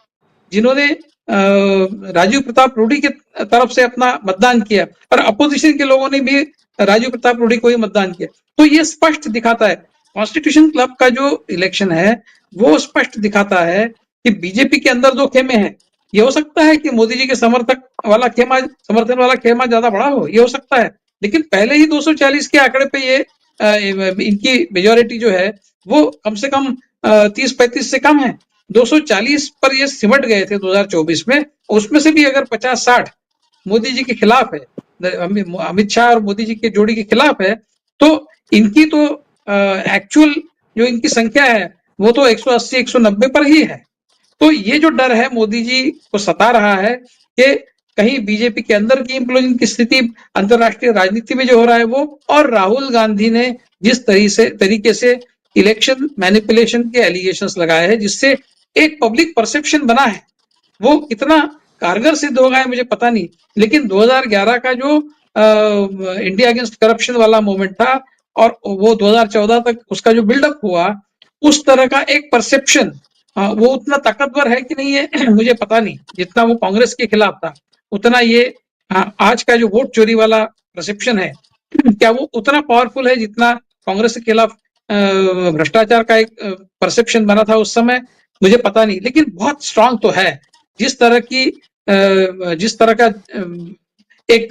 जिन्होंने राजीव प्रताप रूडी के तरफ से अपना मतदान किया और अपोजिशन के लोगों ने भी राजीव प्रताप रूडी को ही मतदान किया। तो ये स्पष्ट दिखाता है, कॉन्स्टिट्यूशन क्लब का जो इलेक्शन है वो स्पष्ट दिखाता है कि बीजेपी के अंदर दो खेमे हैं। ये हो सकता है कि मोदी जी के समर्थन वाला खेमा ज्यादा बड़ा हो, ये हो सकता है, लेकिन पहले ही 240 के आंकड़े पे ये इनकी मेजोरिटी जो है वो कम से कम 30-35 से कम है। 240 पर ये सिमट गए थे 2024 में, उसमें से भी अगर 50-60 मोदी जी के खिलाफ है, अमित शाह और मोदी जी के जोड़ी के खिलाफ है, तो इनकी तो एक्चुअल जो इनकी संख्या है वो तो 180-190 पर ही है। तो ये जो डर है मोदी जी को सता रहा है कि कहीं बीजेपी के अंदर की इम्प्लोजन की स्थिति अंतर्राष्ट्रीय राजनीति में जो हो रहा है वो, और राहुल गांधी ने जिस तरीके से इलेक्शन मैनिपुलेशन के एलिगेशंस लगाए हैं जिससे एक पब्लिक परसेप्शन बना है, वो कितना कारगर सिद्ध होगा है मुझे पता नहीं। लेकिन 2011 का जो इंडिया अगेंस्ट करप्शन वाला मूवमेंट था और वो 2014 तक उसका जो बिल्डअप हुआ, उस तरह का एक परसेप्शन वो उतना ताकतवर है कि नहीं है मुझे पता नहीं। जितना वो कांग्रेस के खिलाफ था उतना ये आज का जो वोट चोरी वाला परसेप्शन है क्या वो उतना पावरफुल है जितना कांग्रेस के खिलाफ भ्रष्टाचार का एक परसेप्शन बना था उस समय, मुझे पता नहीं। लेकिन बहुत स्ट्रांग तो है। जिस तरह का एक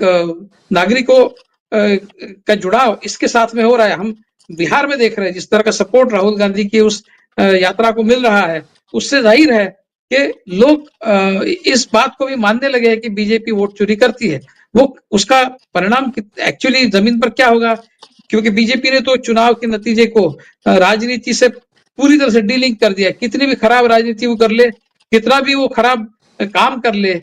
नागरिकों का जुड़ाव इसके साथ में हो रहा है, हम बिहार में देख रहे हैं जिस तरह का सपोर्ट राहुल गांधी की उस यात्रा को मिल रहा है, उससे जाहिर है कि लोग इस बात को भी मानने लगे हैं कि बीजेपी वोट चोरी करती है। वो उसका परिणाम एक्चुअली जमीन पर क्या होगा, क्योंकि बीजेपी ने तो चुनाव के नतीजे को राजनीति से पूरी तरह से डीलिंक कर दिया। कितनी भी खराब राजनीति वो कर ले, कितना भी वो खराब काम कर ले,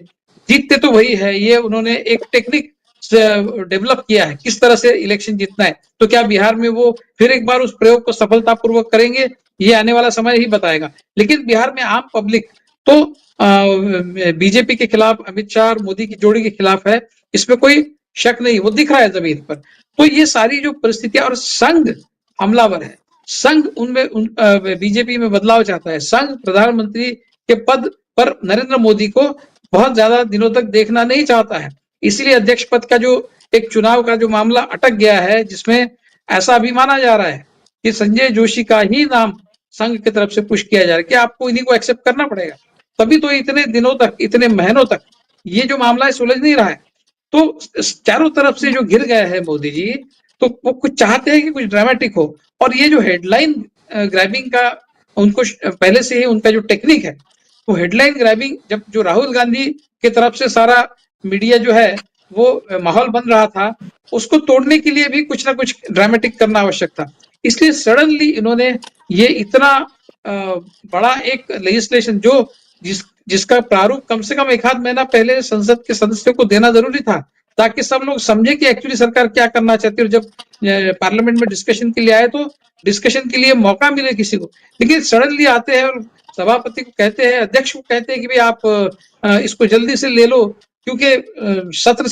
जीतते तो वही है। ये उन्होंने एक टेक्निक डेवलप किया है किस तरह से इलेक्शन जीतना है। तो क्या बिहार में वो फिर एक बार उस प्रयोग को सफलतापूर्वक करेंगे, ये आने वाला समय ही बताएगा। लेकिन बिहार में आम पब्लिक तो बीजेपी के खिलाफ, अमित शाह और मोदी की जोड़ी के खिलाफ है, इसमें कोई शक नहीं, वो दिख रहा है जमीन पर। तो ये सारी जो परिस्थितियां, और संघ हमलावर है, संघ उनमें बीजेपी में बदलाव चाहता है। संघ प्रधानमंत्री के पद पर नरेंद्र मोदी को बहुत ज्यादा दिनों तक देखना नहीं चाहता है। इसलिए अध्यक्ष पद का जो एक चुनाव का जो मामला अटक गया है, जिसमें ऐसा भी माना जा रहा है कि संजय जोशी का ही नाम संघ की तरफ से पुश किया जा रहा है कि आपको इन्हीं को एक्सेप्ट करना पड़ेगा। तभी तो इतने दिनों तक, इतने महीनों तक ये जो मामला है सुलझ नहीं रहा है। तो चारों तरफ से जो घिर गए हैं मोदी जी, तो वो कुछ चाहते हैं कि कुछ ड्रामेटिक हो। और ये जो हेडलाइन ग्रैबिंग का उनको पहले से ही उनका जो टेक्निक है, वो हेडलाइन ग्रैबिंग, जब जो राहुल गांधी की तरफ से सारा मीडिया जो है वो माहौल बन रहा था, उसको तोड़ने के लिए भी कुछ ना कुछ ड्रामेटिक करना आवश्यक था। इसलिए सडनली इन्होंने ये इतना बड़ा एक लेजिस्लेशन जो जिसका प्रारूप कम से कम एक आध महीना पहले संसद के सदस्यों को देना जरूरी था, ताकि सब लोग समझे कि एक्चुअली सरकार क्या करना चाहती है। और जब पार्लियामेंट में डिस्कशन के लिए आए तो डिस्कशन के लिए मौका मिले किसी को। लेकिन सडनली आते हैं और सभापति को कहते हैं, अध्यक्ष को कहते हैं कि भाई आप इसको जल्दी से ले लो, क्योंकि सत्र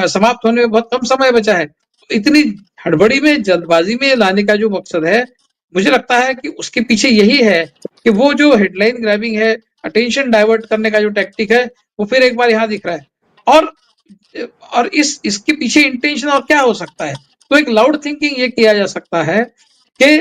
समाप्त होने में बहुत कम समय बचा है। इतनी हड़बड़ी में, जल्दबाजी में लाने का जो मकसद है, मुझे लगता है कि उसके पीछे यही है कि वो जो हेडलाइन ग्रैबिंग है, अटेंशन डाइवर्ट करने का जो टैक्टिक है, वो फिर एक बार यहाँ दिख रहा है। और इसके पीछे इंटेंशन और क्या हो सकता है? तो एक लाउड थिंकिंग ये किया जा सकता है कि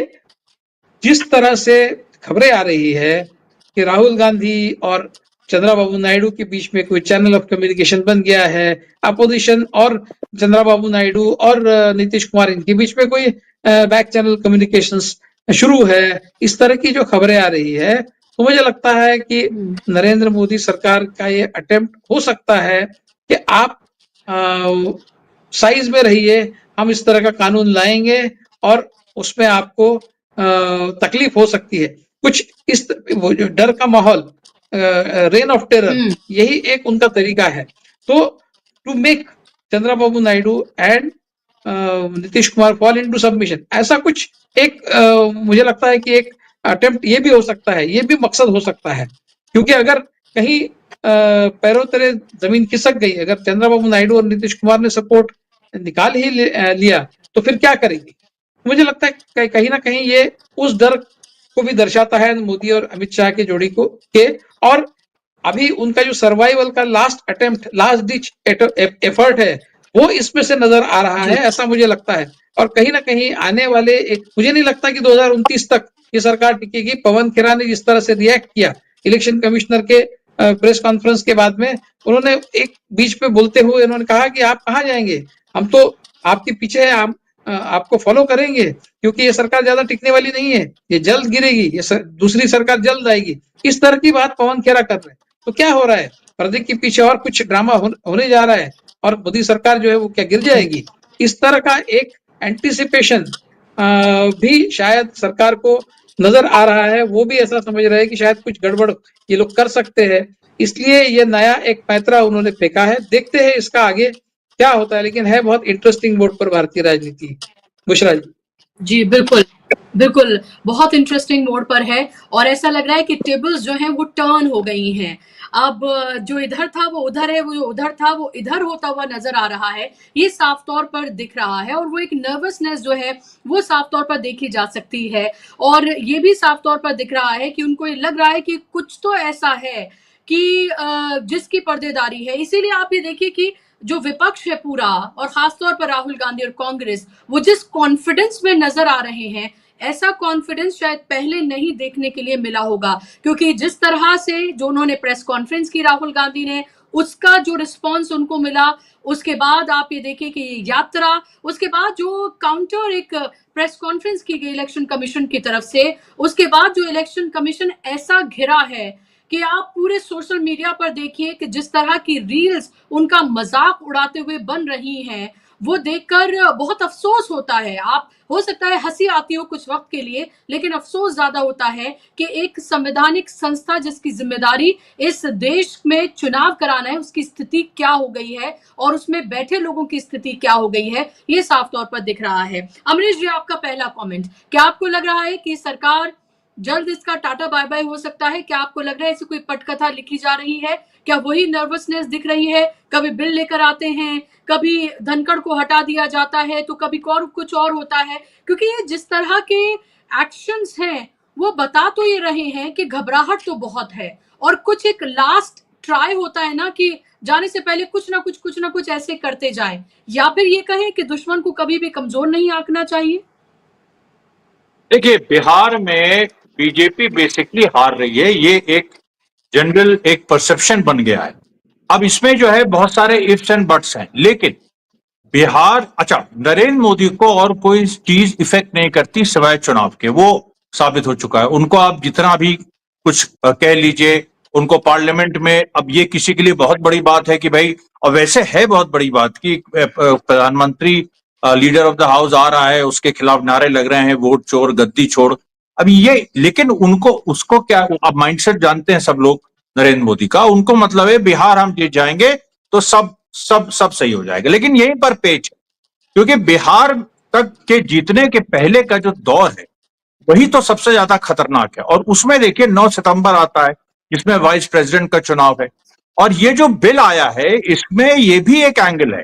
जिस तरह से खबरें आ रही है कि राहुल गांधी और चंद्रबाबू नायडू के बीच में कोई चैनल ऑफ कम्युनिकेशन बन गया है, अपोजिशन और चंद्रबाबू नायडू और नीतीश कुमार, इनके बीच में कोई बैक चैनल कम्युनिकेशंस शुरू है, इस तरह की जो खबरें आ रही है, तो मुझे लगता है कि नरेंद्र मोदी सरकार का ये अटेम्प्ट हो सकता है कि आप साइज में रहिए, हम इस तरह का कानून लाएंगे और उसमें आपको तकलीफ हो सकती है। कुछ इस वो जो डर का माहौल, रेन ऑफ टेरर, यही एक उनका तरीका है। तो to make Chandrababu Naidu and Nitish Kumar fall into submission, ऐसा कुछ एक मुझे लगता है कि एक अटेम्प्ट ये भी हो सकता है, ये भी मकसद हो सकता है। क्योंकि अगर कहीं पैरों तले जमीन खिसक गई, अगर चंद्रबाबू नायडू और नीतीश कुमार ने सपोर्ट निकाल ही लिया, तो फिर क्या करेंगे? मुझे लगता है कहीं ना कहीं ये उस डर को भी दर्शाता है मोदी और अमित शाह की जोड़ी को के। और अभी उनका जो सर्वाइवल का last attempt, last ditch effort है, वो इसमें से नजर आ रहा है, ऐसा मुझे लगता है। और कहीं ना कहीं आने वाले मुझे नहीं लगता कि 2029 तक ये सरकार टिकेगी। पवन खेरा ने जिस तरह से रिएक्ट किया इलेक्शन कमिश्नर के प्रेस कॉन्फ्रेंस के बाद में, उन्होंने एक बीच में बोलते हुए उन्होंने कहा कि आप कहाँ जाएंगे, हम तो आपके पीछे हैं, हम आपको फॉलो करेंगे, क्योंकि ये सरकार ज्यादा टिकने वाली नहीं है, ये जल्द गिरेगी, ये दूसरी सरकार जल्द आएगी। इस तरह की बात पवन खेरा कर रहे हैं। तो क्या हो रहा है, पर्दे के पीछे और कुछ ड्रामा होने जा रहा है और मोदी सरकार जो है वो क्या गिर जाएगी? इस तरह का एक एंटीसिपेशन भी शायद सरकार को नजर आ रहा है। वो भी ऐसा समझ रहे हैं कि शायद कुछ गड़बड़ ये लोग कर सकते हैं, इसलिए ये नया एक पैंतरा उन्होंने फेंका है। देखते हैं इसका आगे क्या होता है, लेकिन है बहुत इंटरेस्टिंग मोड पर भारतीय राजनीति। बुशरा जी। जी बिल्कुल बिल्कुल, बहुत इंटरेस्टिंग मोड पर है और ऐसा लग रहा है कि टेबल्स जो हैं वो टर्न हो गई हैं। अब जो इधर था वो उधर है, वो जो उधर था वो इधर होता हुआ नजर आ रहा है, ये साफ तौर पर दिख रहा है। और वो एक नर्वसनेस जो है वो साफ तौर पर देखी जा सकती है। और ये भी साफ तौर पर दिख रहा है कि उनको ये लग रहा है कि कुछ तो ऐसा है कि जिसकी पर्देदारी है। इसीलिए आप ये देखिए कि जो विपक्ष है पूरा, और खासतौर पर राहुल गांधी और कांग्रेस, वो जिस कॉन्फिडेंस में नजर आ रहे हैं, ऐसा कॉन्फिडेंस शायद पहले नहीं देखने के लिए मिला होगा। क्योंकि जिस तरह से जो उन्होंने प्रेस कॉन्फ्रेंस की राहुल गांधी ने, उसका जो रिस्पॉन्स उनको मिला, उसके बाद आप ये देखिए कि ये यात्रा, उसके बाद जो काउंटर एक प्रेस कॉन्फ्रेंस की गई इलेक्शन कमीशन की तरफ से, उसके बाद जो इलेक्शन कमीशन ऐसा घिरा है कि आप पूरे सोशल मीडिया पर देखिए कि जिस तरह की रील्स उनका मजाक उड़ाते हुए बन रही हैं, वो देखकर बहुत अफसोस होता है। आप हो सकता है हंसी आती हो कुछ वक्त के लिए, लेकिन अफसोस ज्यादा होता है कि एक संवैधानिक संस्था जिसकी जिम्मेदारी इस देश में चुनाव कराना है, उसकी स्थिति क्या हो गई है और उसमें बैठे लोगों की स्थिति क्या हो गई है, ये साफ तौर पर दिख रहा है। अमरीश जी, आपका पहला कमेंट, क्या आपको लग रहा है कि सरकार जल्द इसका टाटा बाय बाय हो सकता है? क्या आपको लग रहा है ऐसी कोई पटकथा लिखी जा रही है? क्या वही नर्वसनेस दिख रही है? कभी बिल लेकर आते हैं, कभी धनखड़ को हटा दिया जाता है, तो कभी और कुछ और होता है, क्योंकि ये जिस तरह के एक्शंस हैं वो बता तो ये रहे हैं कि घबराहट तो बहुत है और कुछ एक लास्ट ट्राई होता है ना कि जाने से पहले कुछ ना कुछ ऐसे करते जाए, या फिर ये कहें कि दुश्मन को कभी भी कमजोर नहीं आंकना चाहिए। देखिए, बिहार में बीजेपी बेसिकली हार रही है, ये एक जनरल एक परसेप्शन बन गया है। अब इसमें जो है बहुत सारे इफ्स एंड बट्स हैं, लेकिन बिहार, अच्छा, नरेंद्र मोदी को और कोई चीज इफेक्ट नहीं करती सिवाय चुनाव के, वो साबित हो चुका है। उनको आप जितना भी कुछ कह लीजिए, उनको पार्लियामेंट में, अब ये किसी के लिए बहुत बड़ी बात है कि भाई, और वैसे है बहुत बड़ी बात कि प्रधानमंत्री लीडर ऑफ द हाउस आ रहा है, उसके खिलाफ नारे लग रहे हैं, वोट चोर, गद्दी छोड़। अब ये, लेकिन उनको, उसको क्या, अब माइंडसेट जानते हैं सब लोग नरेंद्र मोदी का, उनको मतलब है बिहार हम जीत जाएंगे तो सब सब सब सही हो जाएगा। लेकिन यहीं पर पेच है, क्योंकि बिहार तक के जीतने के पहले का जो दौर है वही तो सबसे ज्यादा खतरनाक है। और उसमें देखिए 9 सितंबर आता है, जिसमें वाइस प्रेसिडेंट का चुनाव है, और ये जो बिल आया है इसमें ये भी एक एंगल है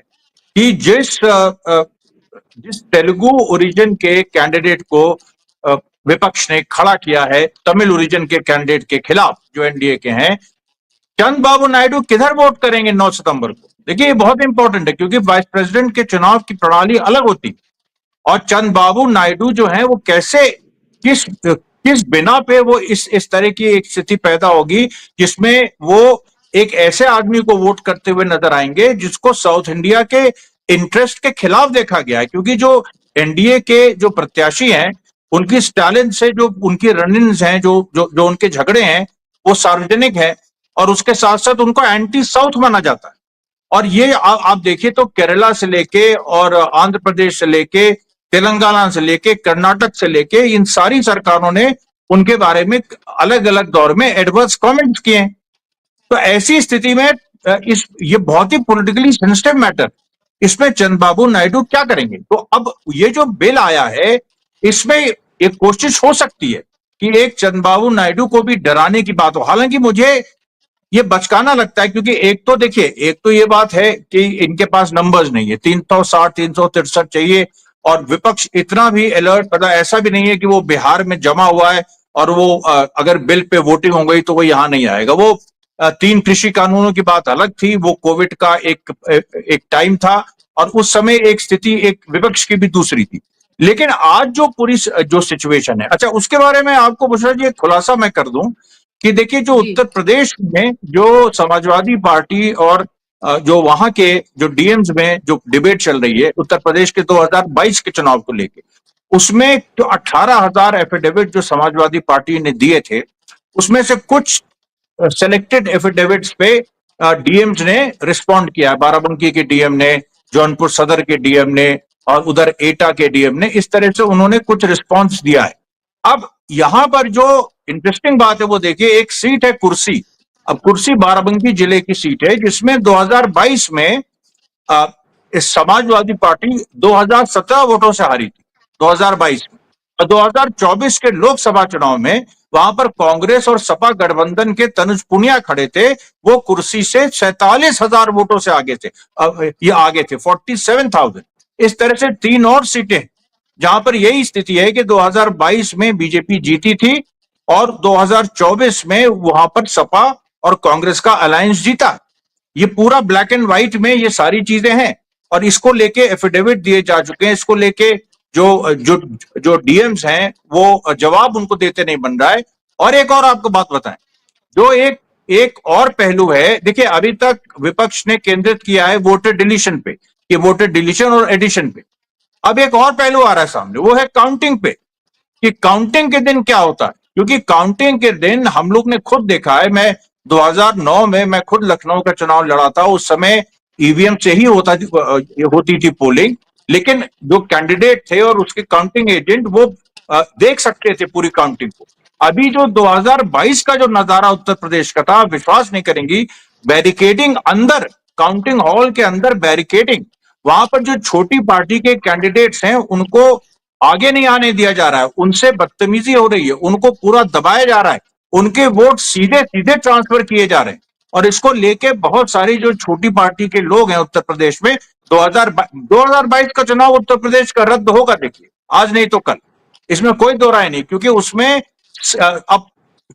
कि जिस तेलुगु ओरिजिन के कैंडिडेट को विपक्ष ने खड़ा किया है तमिल ओरिजिन के कैंडिडेट के खिलाफ, जो एनडीए के हैं, चंद्रबाबू नायडू किधर वोट करेंगे 9 सितंबर को? देखिए, ये बहुत इंपॉर्टेंट है, क्योंकि वाइस प्रेसिडेंट के चुनाव की प्रणाली अलग होती है, और चंद्रबाबू नायडू जो है वो कैसे, किस बिना पे वो इस तरह की एक स्थिति पैदा होगी जिसमें वो एक ऐसे आदमी को वोट करते हुए नजर आएंगे जिसको साउथ इंडिया के इंटरेस्ट के खिलाफ देखा गया है। क्योंकि जो एनडीए के जो प्रत्याशी हैं, उनकी स्टालिन से जो उनकी रन-इन्स हैं, जो उनके झगड़े हैं, वो सार्वजनिक है, और उसके साथ साथ उनको एंटी साउथ माना जाता है। और ये आप देखिए तो केरला से लेके और आंध्र प्रदेश से लेके, तेलंगाना से लेके, कर्नाटक से लेके, इन सारी सरकारों ने उनके बारे में अलग अलग दौर में एडवर्स कमेंट्स किए हैं। तो ऐसी स्थिति में ये बहुत ही पॉलिटिकली सेंसिटिव मैटर, इसमें चंद्रबाबू नायडू क्या करेंगे? तो अब ये जो बिल आया है, इसमें एक कोशिश हो सकती है कि एक चंद्रबाबू नायडू को भी डराने की बात हो। हालांकि मुझे ये बचकाना लगता है, क्योंकि एक तो देखिए, एक तो ये बात है कि इनके पास नंबर्स नहीं है, 360 363 चाहिए, और विपक्ष इतना भी अलर्ट, मतलब ऐसा भी नहीं है कि वो बिहार में जमा हुआ है और वो अगर बिल पे वोटिंग हो गई तो वो यहां नहीं आएगा। वो 3 कृषि कानूनों की बात अलग थी, वो कोविड का एक टाइम था, और उस समय एक स्थिति एक विपक्ष की भी दूसरी थी। लेकिन आज जो पूरी जो सिचुएशन है, अच्छा, उसके बारे में आपको बुशरा जी एक खुलासा मैं कर दूं कि देखिए, जो जी। उत्तर प्रदेश में जो समाजवादी पार्टी और जो वहां के जो डीएम्स में जो डिबेट चल रही है उत्तर प्रदेश के 2022 के चुनाव को लेके, उसमें जो 18,000 एफिडेविट जो समाजवादी पार्टी ने दिए थे, उसमें से कुछ सेलेक्टेड एफिडेविट्स पे डीएम्स ने रिस्पॉन्ड किया है। बाराबंकी के डीएम ने, जौनपुर सदर के डीएम ने, और उधर एटा के डीएम ने, इस तरह से उन्होंने कुछ रिस्पॉन्स दिया है। अब यहां पर जो इंटरेस्टिंग बात है वो देखिए, एक सीट है कुर्सी। अब कुर्सी बाराबंकी जिले की सीट है, जिसमें 2022 में इस समाजवादी पार्टी 2017 वोटों से हारी थी 2022 में, और 2024 के लोकसभा चुनाव में वहां पर कांग्रेस और सपा गठबंधन के तनुज पुनिया खड़े थे, वो कुर्सी से 47,000 वोटों से आगे थे, ये आगे थे 47,000। इस तरह से 3 और सीटें जहां पर यही स्थिति है कि 2022 में बीजेपी जीती थी और 2024 में वहां पर सपा और कांग्रेस का अलायंस जीता। ये पूरा ब्लैक एंड व्हाइट में ये सारी चीजें हैं, और इसको लेके एफिडेविट दिए जा चुके हैं। इसको लेके जो जो जो डीएम्स हैं वो जवाब उनको देते नहीं बन रहा है। और एक और आपको बात बताएं, जो एक एक और पहलू है, देखिए अभी तक विपक्ष ने केंद्रित किया है वोटर डिलीशन पे, कि वोटर डिलीशन और एडिशन पे। अब एक और पहलू आ रहा है सामने, वो है काउंटिंग पे, कि काउंटिंग के दिन क्या होता है। क्योंकि काउंटिंग के दिन हम लोग ने खुद देखा है, मैं 2009 में मैं खुद लखनऊ का चुनाव लड़ा था, उस समय ईवीएम से ही होती थी पोलिंग, लेकिन जो कैंडिडेट थे और उसके काउंटिंग एजेंट वो देख सकते थे पूरी काउंटिंग को। अभी जो 2022 का जो नजारा उत्तर प्रदेश का था, आप विश्वास नहीं करेंगी, बैरिकेडिंग अंदर, काउंटिंग हॉल के अंदर बैरिकेडिंग, वहां पर जो छोटी पार्टी के कैंडिडेट्स हैं उनको आगे नहीं आने दिया जा रहा है, उनसे बदतमीजी हो रही है, उनको पूरा दबाया जा रहा है, उनके वोट सीधे सीधे ट्रांसफर किए जा रहे हैं। और इसको लेके बहुत सारी जो छोटी पार्टी के लोग हैं उत्तर प्रदेश में, 2022 का चुनाव उत्तर प्रदेश का रद्द होगा, देखिए आज नहीं तो कल, इसमें कोई दो राय नहीं। क्योंकि उसमें अब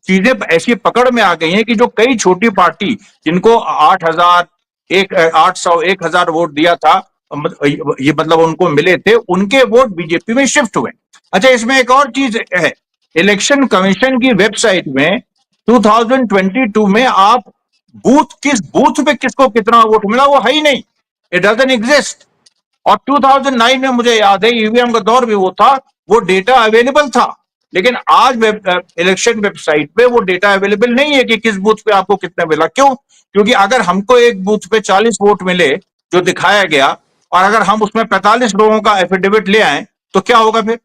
चीजें ऐसी पकड़ में आ गई हैं कि जो कई छोटी पार्टी जिनको 8,000, 800, 1,000 वोट दिया था, ये मतलब उनको मिले थे, उनके वोट बीजेपी में शिफ्ट हुए। अच्छा, इसमें एक और चीज है, इलेक्शन कमीशन की वेबसाइट में 2022 में आप किस बूथ पे किसको कितना वोट मिला वो है ही नहीं, इट डजंट एग्जिस्ट। और 2009 में मुझे याद है ईवीएम का दौर भी वो था, वो डेटा अवेलेबल था, लेकिन आज इलेक्शन वेबसाइट पे वो डेटा अवेलेबल नहीं है कि किस बूथ पे आपको कितना मिला। क्यों? क्योंकि अगर हमको एक बूथ पे 40 वोट मिले जो दिखाया गया, और अगर हम उसमें 45 लोगों का एफिडेविट ले आए तो क्या होगा फिर?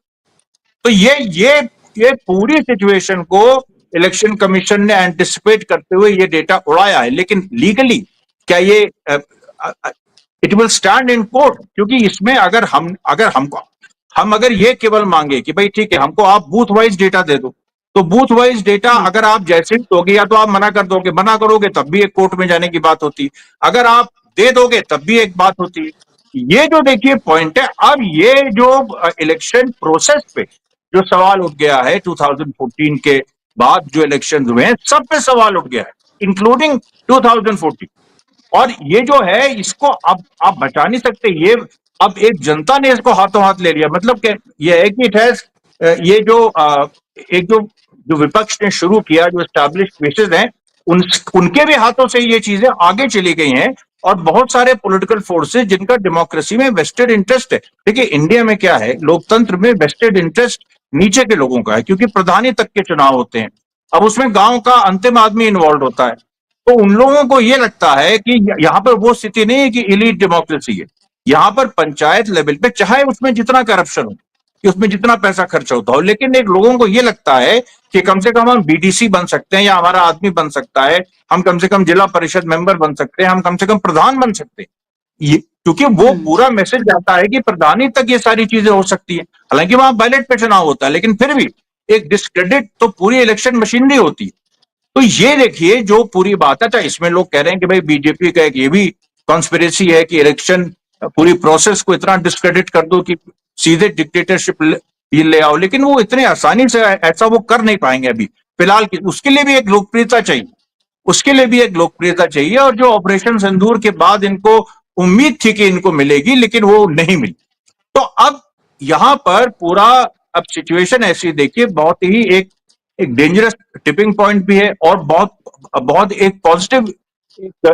तो ये पूरी सिचुएशन को इलेक्शन कमीशन ने एंटिसिपेट करते हुए ये डेटा उड़ाया है। लेकिन लीगली क्या ये it will stand in court? क्योंकि इसमें अगर ये केवल मांगे कि भाई ठीक है हमको आप बूथ वाइज डेटा दे दो, तो बूथ वाइज डेटा अगर आप जैसे दोगे या तो आप मना कर दोगे, मना करोगे तब भी एक कोर्ट में जाने की बात होती, अगर आप दे दोगे तब भी एक बात होती। ये जो देखिए पॉइंट है, अब ये जो इलेक्शन प्रोसेस पे जो सवाल उठ गया है 2014 के बाद जो इलेक्शन हुए हैं, सब पे सवाल उठ गया है, इंक्लूडिंग 2014। और ये जो है इसको अब आप बचा नहीं सकते, ये अब एक जनता ने इसको हाथों हाथ ले लिया। मतलब क्या ये है कि इट हैज ये जो एक जो विपक्ष ने शुरू किया, जो एस्टैब्लिश केसेस हैं, उनके भी हाथों से ये चीजें आगे चली गई हैं। और बहुत सारे पॉलिटिकल फोर्सेस जिनका डेमोक्रेसी में वेस्टेड इंटरेस्ट है, देखिए इंडिया में क्या है, लोकतंत्र में वेस्टेड इंटरेस्ट नीचे के लोगों का है, क्योंकि प्रधानी तक के चुनाव होते हैं, अब उसमें गांव का अंतिम आदमी इन्वॉल्व होता है। तो उन लोगों को ये लगता है कि यहाँ पर वो स्थिति नहीं है कि इलीट डेमोक्रेसी है, यहाँ पर पंचायत लेवल पे चाहे उसमें जितना करप्शन हो, कि उसमें जितना पैसा खर्च होता हो, लेकिन एक लोगों को ये लगता है कि कम से कम हम बीडीसी बन सकते हैं, या हमारा आदमी बन सकता है, हम कम से कम जिला परिषद मेंबर बन सकते हैं, हम कम से कम प्रधान बन सकते हैं। ये क्योंकि वो पूरा मैसेज जाता है कि प्रधानी तक ये सारी चीजें हो सकती है। हालांकि वहां बैलेट पे चुनाव होता है, लेकिन फिर भी एक डिस्क्रेडिट तो पूरी इलेक्शन मशीनरी होती है। तो ये देखिए जो पूरी बात है, अच्छा इसमें लोग कह रहे हैं कि भाई बीजेपी का एक ये भी कॉन्स्पिरेसी है कि इलेक्शन पूरी प्रोसेस को इतना डिस्क्रेडिट कर दो कि सीधे डिक्टेटरशिप ले आओ, लेकिन वो इतने आसानी से ऐसा वो कर नहीं पाएंगे अभी फिलहाल की। उसके लिए भी एक लोकप्रियता चाहिए, उसके लिए भी एक लोकप्रियता चाहिए, और जो ऑपरेशन सिंदूर के बाद इनको उम्मीद थी कि इनको मिलेगी, लेकिन वो नहीं मिली। तो अब यहां पर पूरा अब सिचुएशन ऐसी देखिए, बहुत ही एक डेंजरस टिपिंग पॉइंट भी है, और बहुत एक पॉजिटिव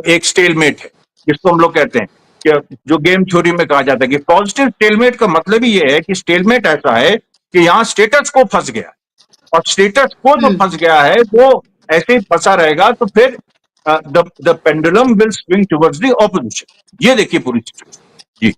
एक स्टेलमेट है, जिसको हम लोग कहते हैं कि जो गेम थ्योरी में कहा जाता है कि पॉजिटिव स्टेलमेट का मतलब ही ये है कि स्टेलमेट ऐसा है कि यहाँ स्टेटस को फंस गया, और स्टेटस को जो फंस गया है वो ऐसे ही फंसा रहेगा, तो फिर the pendulum will swing towards the opposition. ये देखिए पूरी सिचुएशन। जी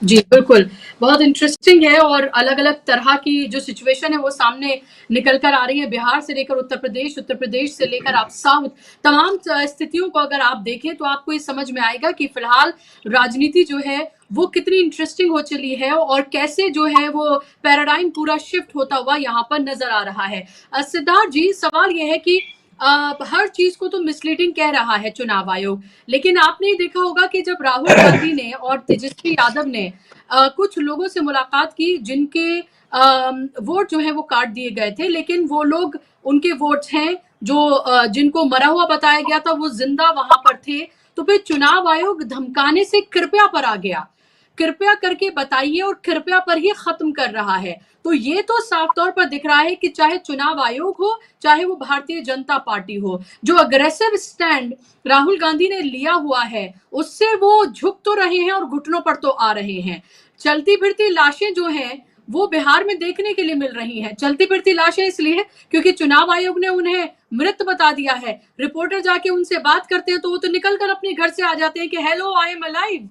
जी बिल्कुल, बहुत इंटरेस्टिंग है, और अलग अलग तरह की जो सिचुएशन है वो सामने निकल कर आ रही है, बिहार से लेकर उत्तर प्रदेश से लेकर आप साउथ, तमाम स्थितियों को अगर आप देखें तो आपको ये समझ में आएगा कि फिलहाल राजनीति जो है वो कितनी इंटरेस्टिंग हो चली है, और कैसे जो है वो पैराडाइम पूरा शिफ्ट होता हुआ यहाँ पर नजर आ रहा है। सिद्धार्थ जी, सवाल ये है कि हर चीज को तो मिसलीडिंग कह रहा है चुनाव आयोग, लेकिन आपने देखा होगा कि जब राहुल गांधी ने और तेजस्वी यादव ने कुछ लोगों से मुलाकात की जिनके वोट जो है वो काट दिए गए थे, लेकिन वो लोग उनके वोट्स हैं जो जिनको मरा हुआ बताया गया था वो जिंदा वहां पर थे, तो फिर चुनाव आयोग धमकाने से कृपया पर आ गया कृपया करके बताइए और कृपया पर ही खत्म कर रहा है। तो ये तो साफ तौर पर दिख रहा है कि चाहे चुनाव आयोग हो, चाहे वो भारतीय जनता पार्टी हो, जो अग्रेसिव स्टैंड राहुल गांधी ने लिया हुआ है उससे वो झुक तो रहे हैं और घुटनों पर तो आ रहे हैं। चलती फिरती लाशें जो हैं वो बिहार में देखने के लिए मिल रही हैं। चलती फिरती लाशें इसलिए क्योंकि चुनाव आयोग ने उन्हें मृत बता दिया है। रिपोर्टर जाके उनसे बात करते हैं तो वो तो निकल कर अपने घर से आ जाते हैं कि हेलो आई एम अलाइव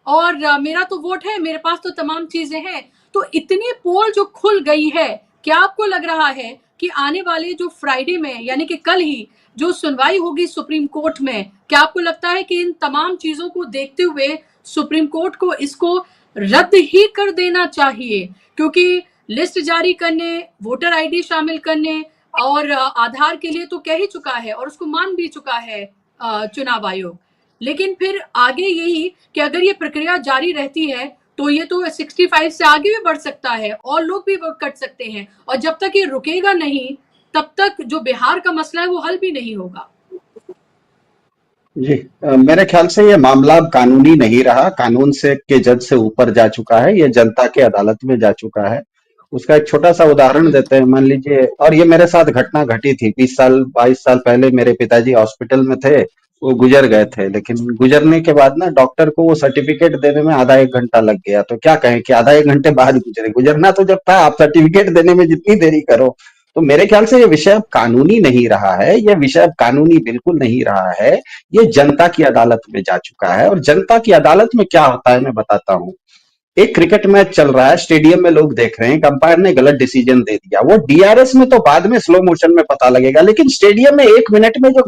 और मेरा तो वोट है, मेरे पास तो तमाम चीजें हैं। तो इतनी पोल जो खुल गई है, क्या आपको लग रहा है कि आने वाले जो फ्राइडे में यानी कि कल ही जो सुनवाई होगी सुप्रीम कोर्ट में, क्या आपको लगता है कि इन तमाम चीजों को देखते हुए सुप्रीम कोर्ट को इसको रद्द ही कर देना चाहिए? क्योंकि लिस्ट जारी करने, वोटर आईडी शामिल करने और आधार के लिए तो कह ही चुका है और उसको मान भी चुका है चुनाव आयोग। लेकिन फिर आगे यही कि अगर ये प्रक्रिया जारी रहती है तो ये तो 65 से आगे भी बढ़ सकता है और लोग भी कट सकते हैं, और जब तक ये रुकेगा नहीं तब तक जो बिहार का मसला है वो हल भी नहीं होगा। जी मेरे ख्याल से ये मामला अब कानूनी नहीं रहा, कानून से के जज से ऊपर जा चुका है, ये जनता की अदालत में जा चुका है। उसका एक छोटा सा उदाहरण देते हैं। मान लीजिए, और ये मेरे साथ घटना घटी थी 20 साल 22 साल पहले। मेरे पिताजी हॉस्पिटल में थे, वो गुजर गए थे, लेकिन गुजरने के बाद ना डॉक्टर को वो सर्टिफिकेट देने में आधा एक घंटा लग गया। तो क्या कहें कि आधा एक घंटे बाद गुजरे, गुजरना तो जब था, आप सर्टिफिकेट देने में जितनी देरी करो। तो मेरे ख्याल से ये विषय अब कानूनी नहीं रहा है, ये विषय अब कानूनी बिल्कुल नहीं रहा है, ये जनता की अदालत में जा चुका है। और जनता की अदालत में क्या होता है मैं बताता हूँ। एक क्रिकेट मैच चल रहा है, स्टेडियम में लोग देख रहे हैं, अंपायर ने गलत डिसीजन दे दिया। वो डीआरएस में तो बाद में स्लो मोशन में पता लगेगा, लेकिन स्टेडियम में 1 मिनट में जो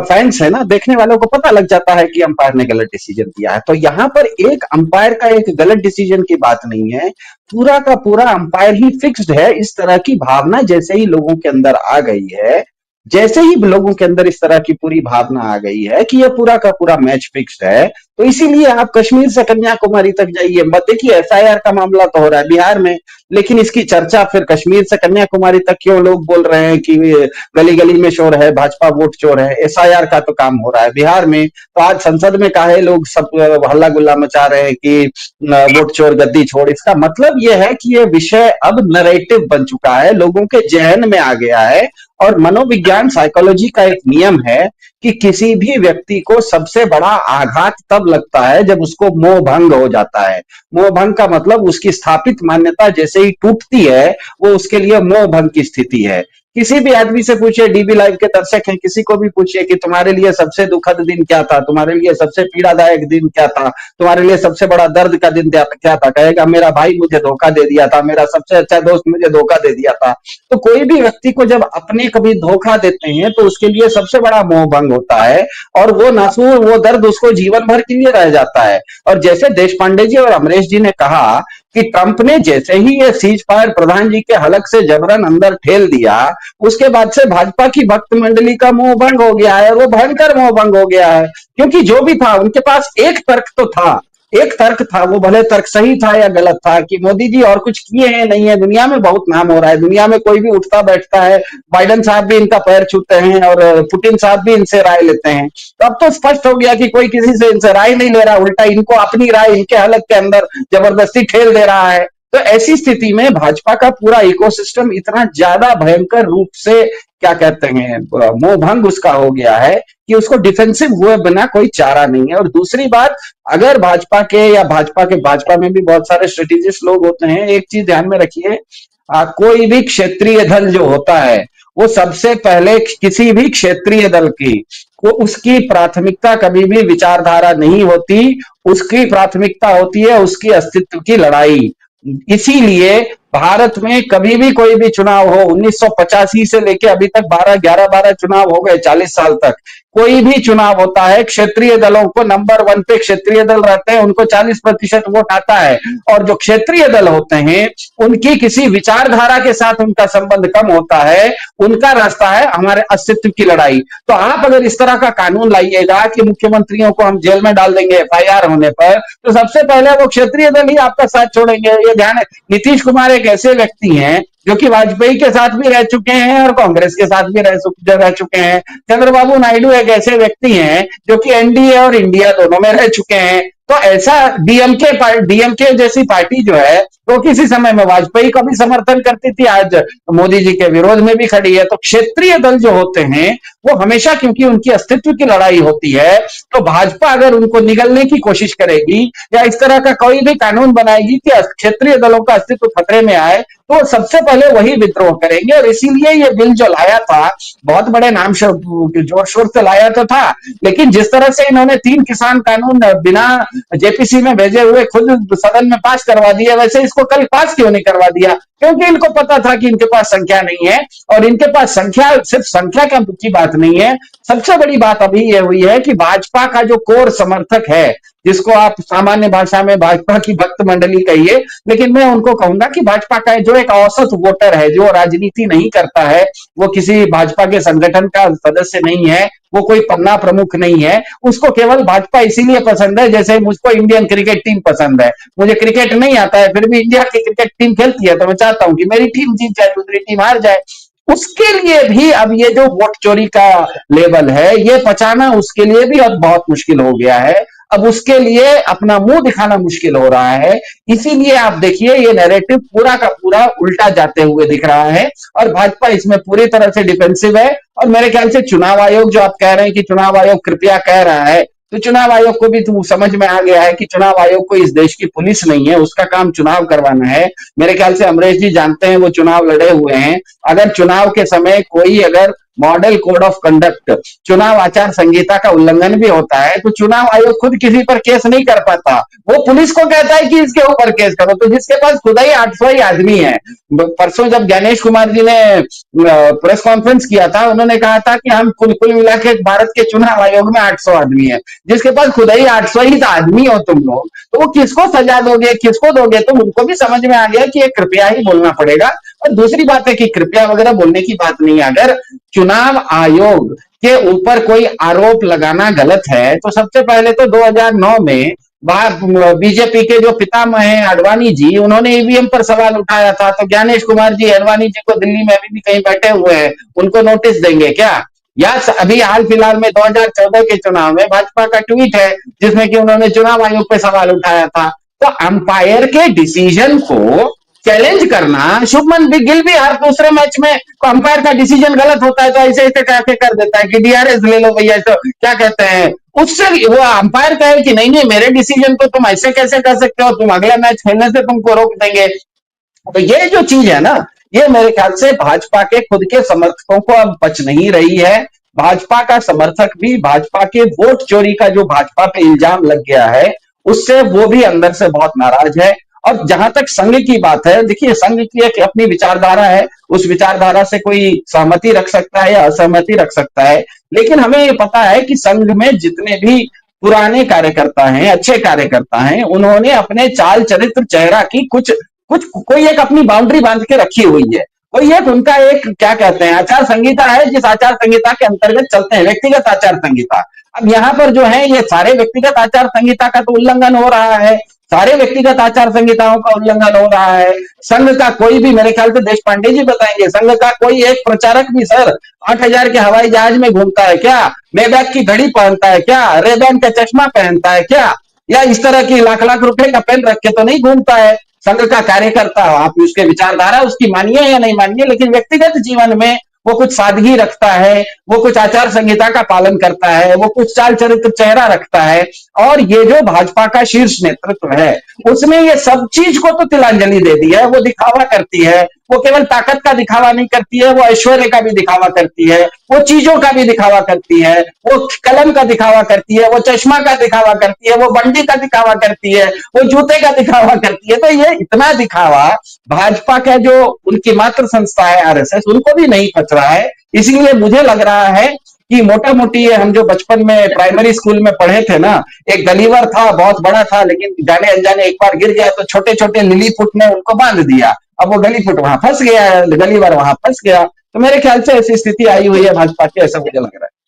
फैंस है ना, देखने वालों को पता लग जाता है कि अंपायर ने गलत डिसीजन दिया है। तो यहाँ पर एक अंपायर का एक गलत डिसीजन की बात नहीं है, पूरा का पूरा अंपायर ही फिक्स्ड है। इस तरह की भावना जैसे ही लोगों के अंदर आ गई है, जैसे ही लोगों के अंदर इस तरह की पूरी भावना आ गई है कि ये पूरा का पूरा मैच फिक्स्ड है, तो इसीलिए आप कश्मीर से कन्याकुमारी तक जाइए, मत देखिए एफआईआर का मामला तो हो रहा है बिहार में, लेकिन इसकी चर्चा फिर कश्मीर से कन्याकुमारी तक क्यों लोग बोल रहे हैं कि गली गली में शोर है, भाजपा वोट चोर है। एसआईआर का तो काम हो रहा है बिहार में, तो आज संसद में काहे लोग सब हल्ला गुल्ला मचा रहे हैं कि वोट चोर गद्दी छोड़। इसका मतलब यह है कि यह विषय अब नरेटिव बन चुका है, लोगों के जहन में आ गया है। और मनोविज्ञान साइकोलॉजी का एक नियम है कि किसी भी व्यक्ति को सबसे बड़ा आघात तब लगता है जब उसको मोह भंग हो जाता है। मोह भंग का मतलब उसकी स्थापित मान्यता जैसे ही टूटती है, वो उसके लिए मोह भंग की स्थिति है। किसी भी आदमी से पूछिए, डीबी लाइव के दर्शक हैं, किसी को भी पूछिए कि तुम्हारे लिए सबसे दुखद दिन क्या था, तुम्हारे लिए सबसे पीड़ादायक दिन क्या था, तुम्हारे लिए सबसे बड़ा दर्द का दिन क्या था, कहेगा मेरा भाई मुझे धोखा दे दिया था, मेरा सबसे अच्छा दोस्त मुझे धोखा दे दिया था। तो कोई भी व्यक्ति को जब अपने कभी धोखा देते हैं तो उसके लिए सबसे बड़ा मोह भंग होता है, और वो नासूर, वो दर्द उसको जीवन भर के लिए रह जाता है। और जैसे देश पांडे जी और अमरीश जी ने कहा कि ट्रंप ने जैसे ही ये सीज फायर प्रधान जी के हलक से जबरन अंदर ठेल दिया, उसके बाद से भाजपा की भक्त मंडली का मोह भंग हो गया है, और वो भयंकर मोह भंग हो गया है। क्योंकि जो भी था उनके पास एक तर्क तो था, एक तर्क था, वो भले तर्क सही था या गलत था, कि मोदी जी और कुछ किए हैं नहीं है, दुनिया में बहुत नाम हो रहा है, दुनिया में कोई भी उठता बैठता है, बाइडेन साहब भी इनका पैर छूते हैं और पुतिन साहब भी इनसे राय लेते हैं। तो अब तो स्पष्ट हो गया कि कोई किसी से इनसे राय नहीं ले रहा, उल्टा इनको अपनी राय इनके हलक के अंदर जबरदस्ती ठेल दे रहा है। तो ऐसी स्थिति में भाजपा का पूरा इकोसिस्टम इतना ज्यादा भयंकर रूप से, क्या कहते हैं, मोह भंग उसका हो गया है कि उसको डिफेंसिव हुए बिना कोई चारा नहीं है। और दूसरी बात, अगर भाजपा में भी बहुत सारे स्ट्रेटेजिस्ट लोग होते हैं, एक चीज ध्यान में रखिए, कोई भी क्षेत्रीय दल जो होता है वो सबसे पहले किसी भी क्षेत्रीय दल की को उसकी प्राथमिकता कभी भी विचारधारा नहीं होती, उसकी प्राथमिकता होती है उसकी अस्तित्व की लड़ाई। इसीलिए भारत में कभी भी कोई भी चुनाव हो, 1985 से लेके अभी तक 12 चुनाव हो गए, 40 साल तक कोई भी चुनाव होता है, क्षेत्रीय दलों को नंबर 1 पे क्षेत्रीय दल रहते हैं, उनको 40% वोट आता है। और जो क्षेत्रीय दल होते हैं उनकी किसी विचारधारा के साथ उनका संबंध कम होता है, उनका रास्ता है हमारे अस्तित्व की लड़ाई। तो आप अगर इस तरह का कानून लाइएगा कि मुख्यमंत्रियों को हम जेल में डाल देंगे एफआईआर होने पर, तो सबसे पहले वो क्षेत्रीय दल ही आपका साथ छोड़ेंगे। ये ध्यान है। नीतीश कुमार एक ऐसे व्यक्ति हैं जो कि वाजपेयी के साथ भी रह चुके हैं और कांग्रेस के साथ भी रह चुके हैं। चंद्रबाबू नायडू एक ऐसे व्यक्ति हैं जो कि एनडीए और इंडिया दोनों में रह चुके हैं। तो ऐसा डीएमके जैसी पार्टी जो है तो किसी समय में वाजपेयी का भी समर्थन करती थी, आज मोदी जी के विरोध में भी खड़ी है। तो क्षेत्रीय दल जो होते हैं वो हमेशा, क्योंकि उनकी अस्तित्व की लड़ाई होती है, तो भाजपा अगर उनको निगलने की कोशिश करेगी या इस तरह का कोई भी कानून बनाएगी कि क्षेत्रीय दलों का अस्तित्व खतरे में आए, तो सबसे पहले वही विद्रोह करेंगे। और इसीलिए ये बिल जो लाया था, बहुत बड़े नाम से जोर शोर से लाया तो था, लेकिन जिस तरह से इन्होंने 3 किसान कानून बिना जेपीसी में भेजे हुए खुद सदन में पास करवा दिया, वैसे इसको कल पास क्यों नहीं करवा दिया? क्योंकि इनको पता था कि इनके पास संख्या नहीं है। और इनके पास संख्या, सिर्फ संख्या की बात नहीं है, सबसे बड़ी बात अभी ये हुई है कि भाजपा का जो कोर समर्थक है, जिसको आप सामान्य भाषा में भाजपा की भक्त मंडली कहिए, लेकिन मैं उनको कहूंगा कि भाजपा का जो एक औसत वोटर है, जो राजनीति नहीं करता है, वो किसी भाजपा के संगठन का सदस्य नहीं है, वो कोई पन्ना प्रमुख नहीं है, उसको केवल भाजपा इसीलिए पसंद है जैसे मुझको इंडियन क्रिकेट टीम पसंद है। मुझे क्रिकेट नहीं आता है, फिर भी इंडिया की क्रिकेट टीम खेलती है तो मैं चाहता हूं कि मेरी टीम जीत जाए, दूसरी टीम हार जाए। उसके लिए भी अब ये जो वोट चोरी का लेवल है, ये पचाना उसके लिए भी अब बहुत मुश्किल हो गया है। अब उसके लिए अपना मुंह दिखाना मुश्किल हो रहा है। इसीलिए आप देखिए ये नैरेटिव पूरा का पूरा उल्टा जाते हुए दिख रहा है और भाजपा इसमें पूरी तरह से डिफेंसिव है। और मेरे ख्याल से चुनाव आयोग, जो आप कह रहे हैं कि चुनाव आयोग कृपया कह रहा है, तो चुनाव आयोग को भी तो समझ में आ गया है कि चुनाव आयोग को इस देश की पुलिस नहीं है, उसका काम चुनाव करवाना है। मेरे ख्याल से अमरीश जी जानते हैं, वो चुनाव लड़े हुए हैं। अगर चुनाव के समय कोई अगर मॉडल कोड ऑफ कंडक्ट, चुनाव आचार संहिता का उल्लंघन भी होता है, तो चुनाव आयोग खुद किसी पर केस नहीं कर पाता, वो पुलिस को कहता है कि इसके ऊपर केस करो। तो जिसके पास खुद ही 800 ही आदमी है, परसों जब ज्ञानेश कुमार जी ने प्रेस कॉन्फ्रेंस किया था, उन्होंने कहा था कि हम कुल मिला के भारत के चुनाव आयोग में 800 आदमी है। जिसके पास खुद ही 800 ही आदमी हो तुम लोग, तो वो किसको सजा दोगे, किसको दोगे? तो उनको भी समझ में आ गया कि ये कृपया ही बोलना पड़ेगा। और दूसरी बात है कि कृपया वगैरह बोलने की बात नहीं है। अगर चुनाव आयोग के ऊपर कोई आरोप लगाना गलत है, तो सबसे पहले तो 2009 में बीजेपी के जो पितामह हैं आडवाणी जी, उन्होंने ईवीएम पर सवाल उठाया था। तो ज्ञानेश कुमार जी आडवाणी जी को दिल्ली में अभी भी कहीं बैठे हुए हैं, उनको नोटिस देंगे क्या? या अभी हाल फिलहाल में 2014 के चुनाव में भाजपा का ट्वीट है जिसमें कि उन्होंने चुनाव आयोग पे सवाल उठाया था। तो अंपायर के डिसीजन को चैलेंज करना, शुभमन गिल भी हर दूसरे मैच में अंपायर का डिसीजन गलत होता है तो ऐसे ऐसे करके कर देता है कि डीआरएस ले लो भैया, तो क्या कहते हैं, उससे वो अंपायर कहे कि नहीं मेरे डिसीजन को तुम ऐसे कैसे कर सकते हो, तुम अगला मैच खेलने से तुमको रोक देंगे। तो ये जो चीज है ना, ये मेरे ख्याल से भाजपा के खुद के समर्थकों को अब बच नहीं रही है। भाजपा का समर्थक भी भाजपा के वोट चोरी का जो भाजपा पे इल्जाम लग गया है, उससे वो भी अंदर से बहुत नाराज है। और जहां तक संघ की बात है, देखिए संघ की एक अपनी विचारधारा है, उस विचारधारा से कोई सहमति रख सकता है या असहमति रख सकता है, लेकिन हमें ये पता है कि संघ में जितने भी पुराने कार्यकर्ता हैं, अच्छे कार्यकर्ता हैं, उन्होंने अपने चाल चरित्र चेहरा की कुछ कुछ कोई एक अपनी बाउंड्री बांध के रखी हुई है। कोई एक उनका एक क्या कहते हैं आचार संहिता है, जिस आचार संहिता के अंतर्गत चलते हैं, व्यक्तिगत आचार संहिता। अब यहाँ पर जो है ये सारे व्यक्तिगत आचार संहिता का तो उल्लंघन हो रहा है, सारे व्यक्तिगत आचार संहिताओं का उल्लंघन हो रहा है। संघ का कोई भी, मेरे ख्याल से देश पांडे जी बताएंगे, संघ का कोई एक प्रचारक भी सर 8000 के हवाई जहाज में घूमता है क्या? मेबैक की घड़ी पहनता है क्या? रेबैन का चश्मा पहनता है क्या? या इस तरह की लाख लाख रुपए का पेन रख के तो नहीं घूमता है। संघ का कार्यकर्ता, आप उसके विचारधारा उसकी मानिए या नहीं मानिए, लेकिन व्यक्तिगत जीवन में वो कुछ सादगी रखता है, वो कुछ आचार संहिता का पालन करता है, वो कुछ चाल चरित्र चेहरा रखता है। और ये जो भाजपा का शीर्ष नेतृत्व है, उसने ये सब चीज को तो तिलांजलि दे दी है। वो दिखावा करती है, वो केवल ताकत का दिखावा नहीं करती है, वो ऐश्वर्य का भी दिखावा करती है, वो चीजों का भी दिखावा करती है, वो कलम का दिखावा करती है, वो चश्मा का दिखावा करती है, वो बंडी का दिखावा करती है, वो जूते का दिखावा करती है। तो ये इतना दिखावा भाजपा का जो उनकी मातृ संस्था है आरएसएस, उनको भी नहीं पच रहा है। इसलिए मुझे लग रहा है कि मोटा मोटी हम जो बचपन में प्राइमरी स्कूल में पढ़े थे ना, एक गलीवर था, बहुत बड़ा था, लेकिन जाने अनजाने एक बार गिर गया तो छोटे छोटे लिलीपुट ने उनको बांध दिया। अब वो गलीपुट वहां फंस गया है, गलीवर वहां फंस गया। तो मेरे ख्याल से ऐसी स्थिति आई हुई है भाजपा की, ऐसा मुझे लग रहा है।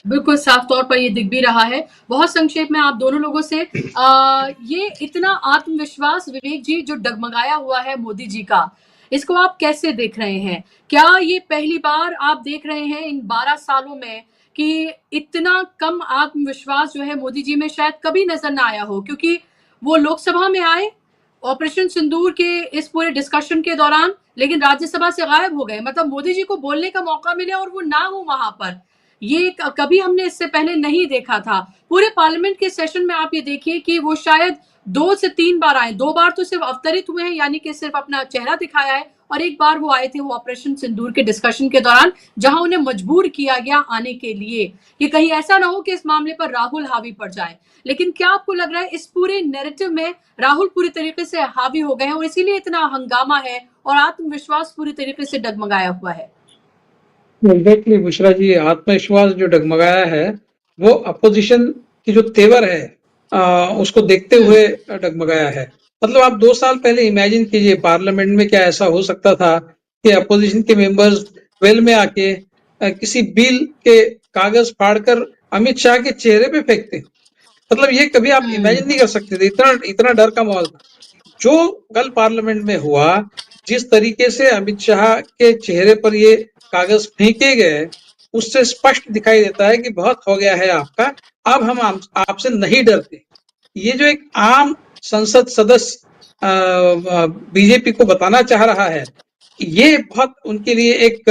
बिल्कुल साफ तौर पर ये दिख भी रहा है। बहुत संक्षेप में आप दोनों लोगों से ये इतना आत्मविश्वास विवेक जी जो डगमगाया हुआ है मोदी जी का, इसको आप कैसे देख रहे हैं? क्या ये पहली बार आप देख रहे हैं इन 12 सालों में कि इतना कम आत्मविश्वास जो है मोदी जी में शायद कभी नजर ना आया हो, क्योंकि वो लोकसभा में आए ऑपरेशन सिंदूर के इस पूरे डिस्कशन के दौरान, लेकिन राज्यसभा से गायब हो गए। मतलब मोदी जी को बोलने का मौका मिले और वो ना हो वहां पर, ये कभी हमने इससे पहले नहीं देखा था। पूरे पार्लियामेंट के सेशन में आप ये देखिए कि वो शायद 2 से 3 बार आए, 2 बार तो सिर्फ अवतरित हुए हैं, यानी कि सिर्फ अपना चेहरा दिखाया है, और एक बार वो आए थे वो ऑपरेशन सिंदूर के डिस्कशन के दौरान, जहां उन्हें मजबूर किया गया आने के लिए कि कहीं ऐसा ना हो कि इस मामले पर राहुल हावी पड़ जाए। लेकिन क्या आपको लग रहा है इस पूरे नैरेटिव में राहुल पूरी तरीके से हावी हो गए हैं और इसीलिए इतना हंगामा है और आत्मविश्वास पूरी तरीके से डगमगाया हुआ है? एग्जैक्टली बुशरा जी, आत्मविश्वास जो डगमगाया है वो अपोजिशन की जो तेवर है उसको देखते हुए डगमगाया है। मतलब आप 2 साल पहले इमेजिन कीजिए पार्लियामेंट में क्या ऐसा हो सकता था कि अपोजिशन के मेंबर्स वेल में आके किसी बिल के कागज फाड़कर अमित शाह के चेहरे पे फेंकते। मतलब ये कभी आप इमेजिन नहीं कर सकते थे, इतना इतना डर का माहौल था। जो कल पार्लियामेंट में हुआ, जिस तरीके से अमित शाह के चेहरे पर ये कागज फेंके गए, उससे स्पष्ट दिखाई देता है कि बहुत हो गया है आपका, अब हम आपसे नहीं डरते। ये जो एक आम संसद सदस्य बीजेपी को बताना चाह रहा है, ये बहुत उनके लिए एक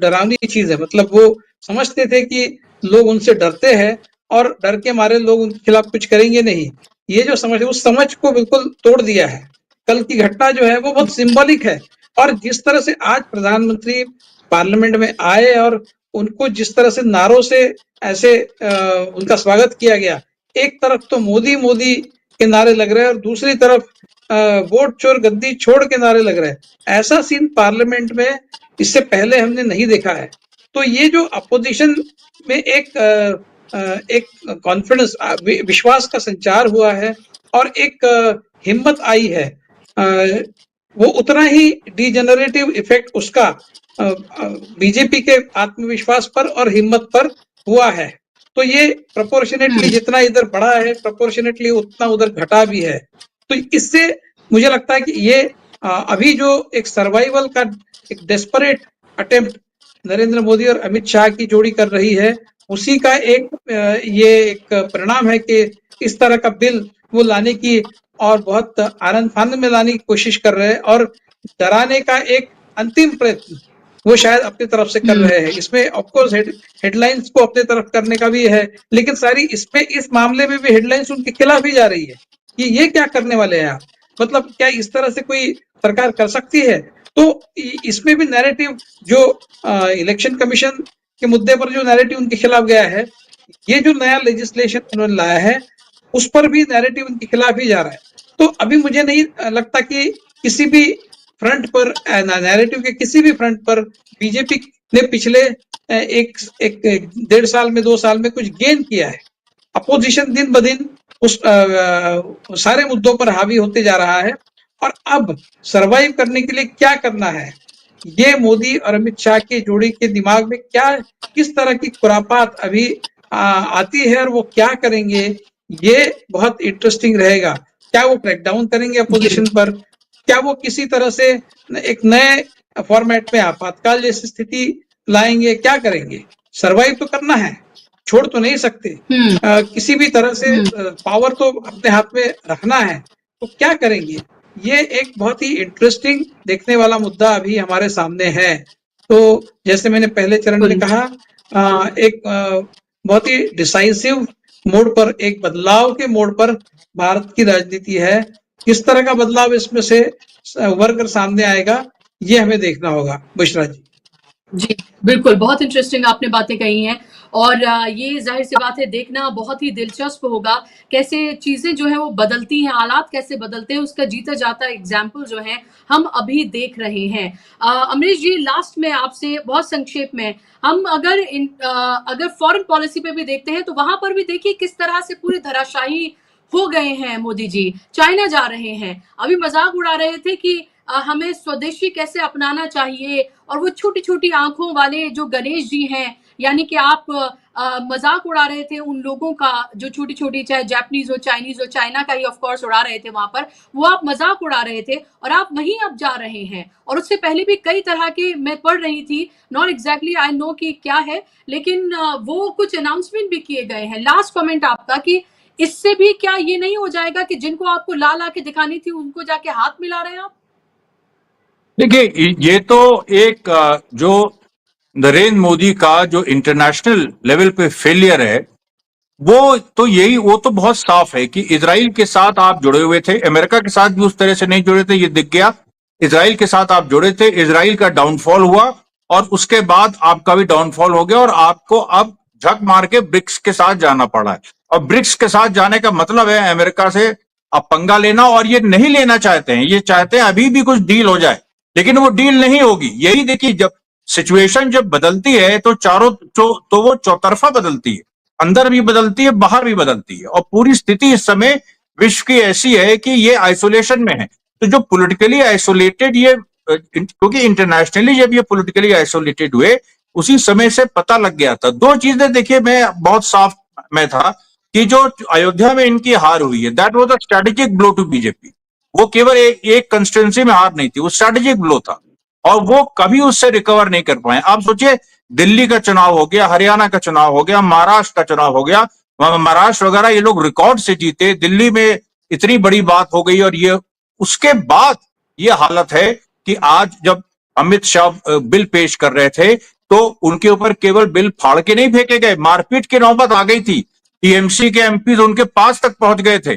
डरावनी चीज है। मतलब वो समझते थे कि लोग उनसे डरते हैं और डर के मारे लोग उनके खिलाफ कुछ करेंगे नहीं। ये जो समझ, उस समझ को बिल्कुल तोड़ दिया है। कल की घटना जो है वो बहुत सिंबॉलिक है, और जिस तरह से आज प्रधानमंत्री पार्लियामेंट में आए और उनको जिस तरह से नारों से ऐसे उनका स्वागत किया गया, एक तरफ तो मोदी मोदी के नारे लग रहे हैं और दूसरी तरफ वोट चोर गद्दी छोड़ के नारे लग रहे हैं। ऐसा सीन पार्लियामेंट में इससे पहले हमने नहीं देखा है। तो ये जो अपोजिशन में एक कॉन्फिडेंस, विश्वास का संचार हुआ है और एक हिम्मत आई है, वो उतना ही डिजेनरेटिव इफेक्ट उसका बीजेपी के आत्मविश्वास पर और हिम्मत पर हुआ है। तो ये प्रोपोर्शनेटली जितना इधर बढ़ा है, प्रोपोर्शनेटली उतना उधर घटा भी है। तो इससे मुझे लगता है कि ये अभी जो एक सर्वाइवल का एक डेस्परेट अटेम्प्ट नरेंद्र मोदी और अमित शाह की जोड़ी कर रही है, उसी का एक ये एक परिणाम है कि इस तरह का बिल वो लाने की और बहुत आनंद फानंद में लाने की कोशिश कर रहे हैं, और डराने का एक अंतिम प्रयत्न वो शायद अपनी तरफ से कर रहे हैं। इसमें ऑफकोर्स हेडलाइंस को अपने तरफ करने का भी है, लेकिन सारी इसमें इस मामले में भी हेडलाइंस उनके खिलाफ ही जा रही है कि ये क्या करने वाले हैं आप, मतलब क्या इस तरह से कोई सरकार कर सकती है। तो इसमें भी नैरेटिव जो इलेक्शन कमीशन के मुद्दे पर जो नैरेटिव उनके खिलाफ गया है, ये जो नया लेजिस्लेशन उन्होंने लाया है उस पर भी नैरेटिव उनके खिलाफ ही जा रहा है। तो अभी मुझे नहीं लगता कि किसी भी फ्रंट पर, नैरेटिव के किसी भी फ्रंट पर बीजेपी ने पिछले एक 1.5 साल में 2 साल में कुछ गेन किया है। अपोजिशन दिन ब दिन उस सारे मुद्दों पर हावी होते जा रहा है, और अब सरवाइव करने के लिए क्या करना है, ये मोदी और अमित शाह की जोड़ी के दिमाग में क्या, किस तरह की खुरापात अभी आती है और वो क्या करेंगे, ये बहुत इंटरेस्टिंग रहेगा। क्या वो क्रैकडाउन करेंगे अपोजिशन पर, क्या वो किसी तरह से एक नए फॉर्मेट में आपातकाल जैसी स्थिति लाएंगे, क्या करेंगे? सरवाइव तो करना है, छोड़ तो नहीं सकते। किसी भी तरह से पावर तो अपने हाथ में रखना है, तो क्या करेंगे? ये एक बहुत ही इंटरेस्टिंग देखने वाला मुद्दा अभी हमारे सामने है। तो जैसे मैंने पहले चरण में कहा, एक बहुत ही डिसाइसिव मोड़ पर, एक बदलाव के मोड़ पर भारत की राजनीति है। किस तरह का बदलाव इसमें से उभर कर सामने आएगा, ये हमें देखना होगा। बुशरा जी। जी, बिल्कुल, बहुत इंटरेस्टिंग आपने बातें कही हैं, और ये ज़ाहिर सी बात है, देखना बहुत ही दिलचस्प होगा कैसे चीज़ें जो हैं वो बदलती हैं, हालात कैसे बदलते हैं, उसका जीता जाता एग्जाम्पल जो है हम अभी देख रहे हैं। अमरीश जी, लास्ट में आपसे बहुत संक्षेप में, हम अगर फॉरेन पॉलिसी पे भी देखते हैं तो वहां पर भी देखिए किस तरह से पूरे धराशायी हो गए हैं मोदी जी। चाइना जा रहे हैं, अभी मजाक उड़ा रहे थे कि हमें स्वदेशी कैसे अपनाना चाहिए, और वो छोटी छोटी आंखों वाले जो गणेश जी हैं यानी कि आप मजाक उड़ा रहे थे उन लोगों का जो छोटी छोटी, चाहे जापानीज हो, चाइनीज हो, चाइना का ही ऑफ कोर्स उड़ा रहे थे वहां पर, वो आप मजाक उड़ा रहे थे और आप वहीं अब जा रहे हैं। और उससे पहले भी कई तरह के मैं पढ़ रही थी, नॉट एग्जैक्टली आई नो कि क्या है, लेकिन वो कुछ अनाउंसमेंट भी किए गए हैं। लास्ट कमेंट आपका कि इससे भी क्या ये नहीं हो जाएगा कि जिनको आपको ला ला के दिखानी थी उनको जाके हाथ मिला रहे हैं आप? देखिए, ये तो एक जो नरेंद्र मोदी का जो इंटरनेशनल लेवल पे फेलियर है, वो तो बहुत साफ है कि इजराइल के साथ आप जुड़े हुए थे, अमेरिका के साथ भी उस तरह से नहीं जुड़े थे, ये दिख गया। इजराइल के साथ आप जुड़े थे, इजराइल का डाउनफॉल हुआ और उसके बाद आपका भी डाउनफॉल हो गया और आपको अब झक मार के ब्रिक्स के साथ जाना पड़ा है। और ब्रिक्स के साथ जाने का मतलब है अमेरिका से अब पंगा लेना, और ये नहीं लेना चाहते हैं, ये चाहते हैं अभी भी कुछ डील हो जाए, लेकिन वो डील नहीं होगी। यही देखिए, जब सिचुएशन जब बदलती है तो तो वो चौतरफा बदलती है, अंदर भी बदलती है, बाहर भी बदलती है। और पूरी स्थिति इस समय विश्व की ऐसी है कि ये आइसोलेशन में है। तो जो पॉलिटिकली आइसोलेटेड ये क्योंकि इंटरनेशनली जब ये पॉलिटिकली आइसोलेटेड हुए उसी समय से पता लग गया था। दो चीजें देखिए, मैं बहुत साफ में था कि जो अयोध्या में इनकी हार हुई है, that was a strategic blow to BJP. वो केवल एक कंस्टिट्यूंसी में हार नहीं थी, वो स्ट्रेटेजिक ब्लो था और वो कभी उससे रिकवर नहीं कर पाए। आप सोचिए, दिल्ली का चुनाव हो गया, हरियाणा का चुनाव हो गया, महाराष्ट्र का चुनाव हो गया, महाराष्ट्र वगैरह ये लोग रिकॉर्ड से जीते, दिल्ली में इतनी बड़ी बात हो गई और ये उसके बाद ये हालत है कि आज जब अमित शाह बिल पेश कर रहे थे तो उनके ऊपर केवल बिल फाड़ के नहीं फेंके गए, मारपीट की नौबत आ गई थी। टीएमसी के एमपी उनके पास तक पहुंच गए थे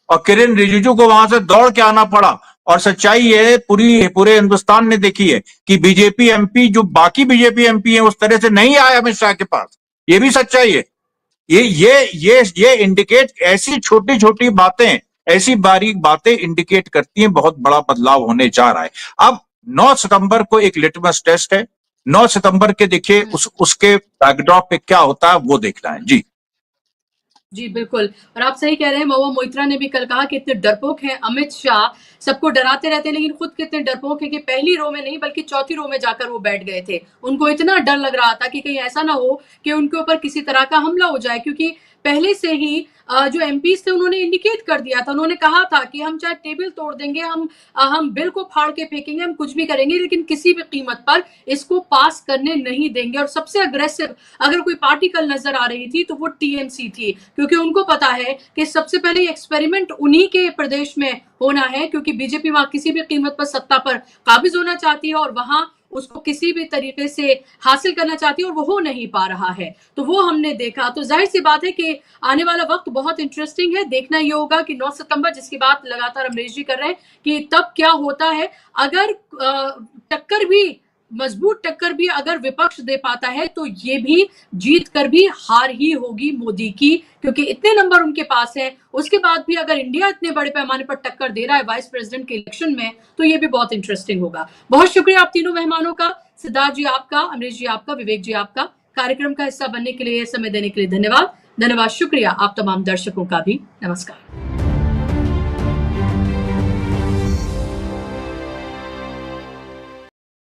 और किरेन रिजिजू को वहां से दौड़ के आना पड़ा। और सच्चाई ये पूरे हिंदुस्तान ने देखी है कि बीजेपी एमपी, जो बाकी बीजेपी एमपी हैं, उस तरह से नहीं आए अमित शाह के पास। ये भी सच्चाई है। ये इंडिकेट, ऐसी छोटी छोटी बातें, ऐसी बारीक बातें इंडिकेट करती हैं बहुत बड़ा बदलाव होने जा रहा है। अब 9 सितंबर को एक लिटमस टेस्ट है। 9 सितंबर के देखिए उसके बैकड्रॉप पे क्या होता है वो देखना है। जी जी बिल्कुल, और आप सही कह रहे हैं। महुआ मोइत्रा ने भी कल कहा कि इतने डरपोक हैं अमित शाह, सबको डराते रहते हैं, लेकिन खुद कितने डरपोक हैं कि पहली रो में नहीं बल्कि चौथी रो में जाकर वो बैठ गए थे। उनको इतना डर लग रहा था कि कहीं ऐसा ना हो कि उनके ऊपर किसी तरह का हमला हो जाए, क्योंकि पहले से ही जो एमपीज थे उन्होंने इंडिकेट कर दिया था, उन्होंने कहा था कि हम चाहे टेबल तोड़ देंगे, हम बिल को फाड़ के फेंकेंगे, हम कुछ भी करेंगे, लेकिन किसी भी कीमत पर इसको पास करने नहीं देंगे। और सबसे अग्रेसिव अगर कोई पार्टी कल नजर आ रही थी तो वो टीएमसी थी, क्योंकि उनको पता है कि सबसे पहले एक्सपेरिमेंट उन्हीं के प्रदेश में होना है, क्योंकि बीजेपी वहां किसी भी कीमत पर सत्ता पर काबिज होना चाहती है और वहां उसको किसी भी तरीके से हासिल करना चाहती है और वो हो नहीं पा रहा है। तो वो हमने देखा। तो जाहिर सी बात है कि आने वाला वक्त बहुत इंटरेस्टिंग है। देखना ये होगा कि 9 सितंबर, जिसकी बात लगातार अमरीश जी कर रहे हैं, कि तब क्या होता है। अगर टक्कर भी, मजबूत टक्कर भी अगर विपक्ष दे पाता है तो ये भी जीत कर भी हार ही होगी मोदी की, क्योंकि इतने नंबर उनके पास है। उसके बाद भी अगर इंडिया इतने बड़े पैमाने पर टक्कर दे रहा है वाइस प्रेसिडेंट के इलेक्शन में, तो ये भी बहुत इंटरेस्टिंग होगा। बहुत शुक्रिया आप तीनों मेहमानों का, सिद्धार्थ जी आपका, अमरीश जी आपका, विवेक जी आपका, कार्यक्रम का हिस्सा बनने के लिए, समय देने के लिए धन्यवाद। शुक्रिया आप तमाम दर्शकों का भी। नमस्कार।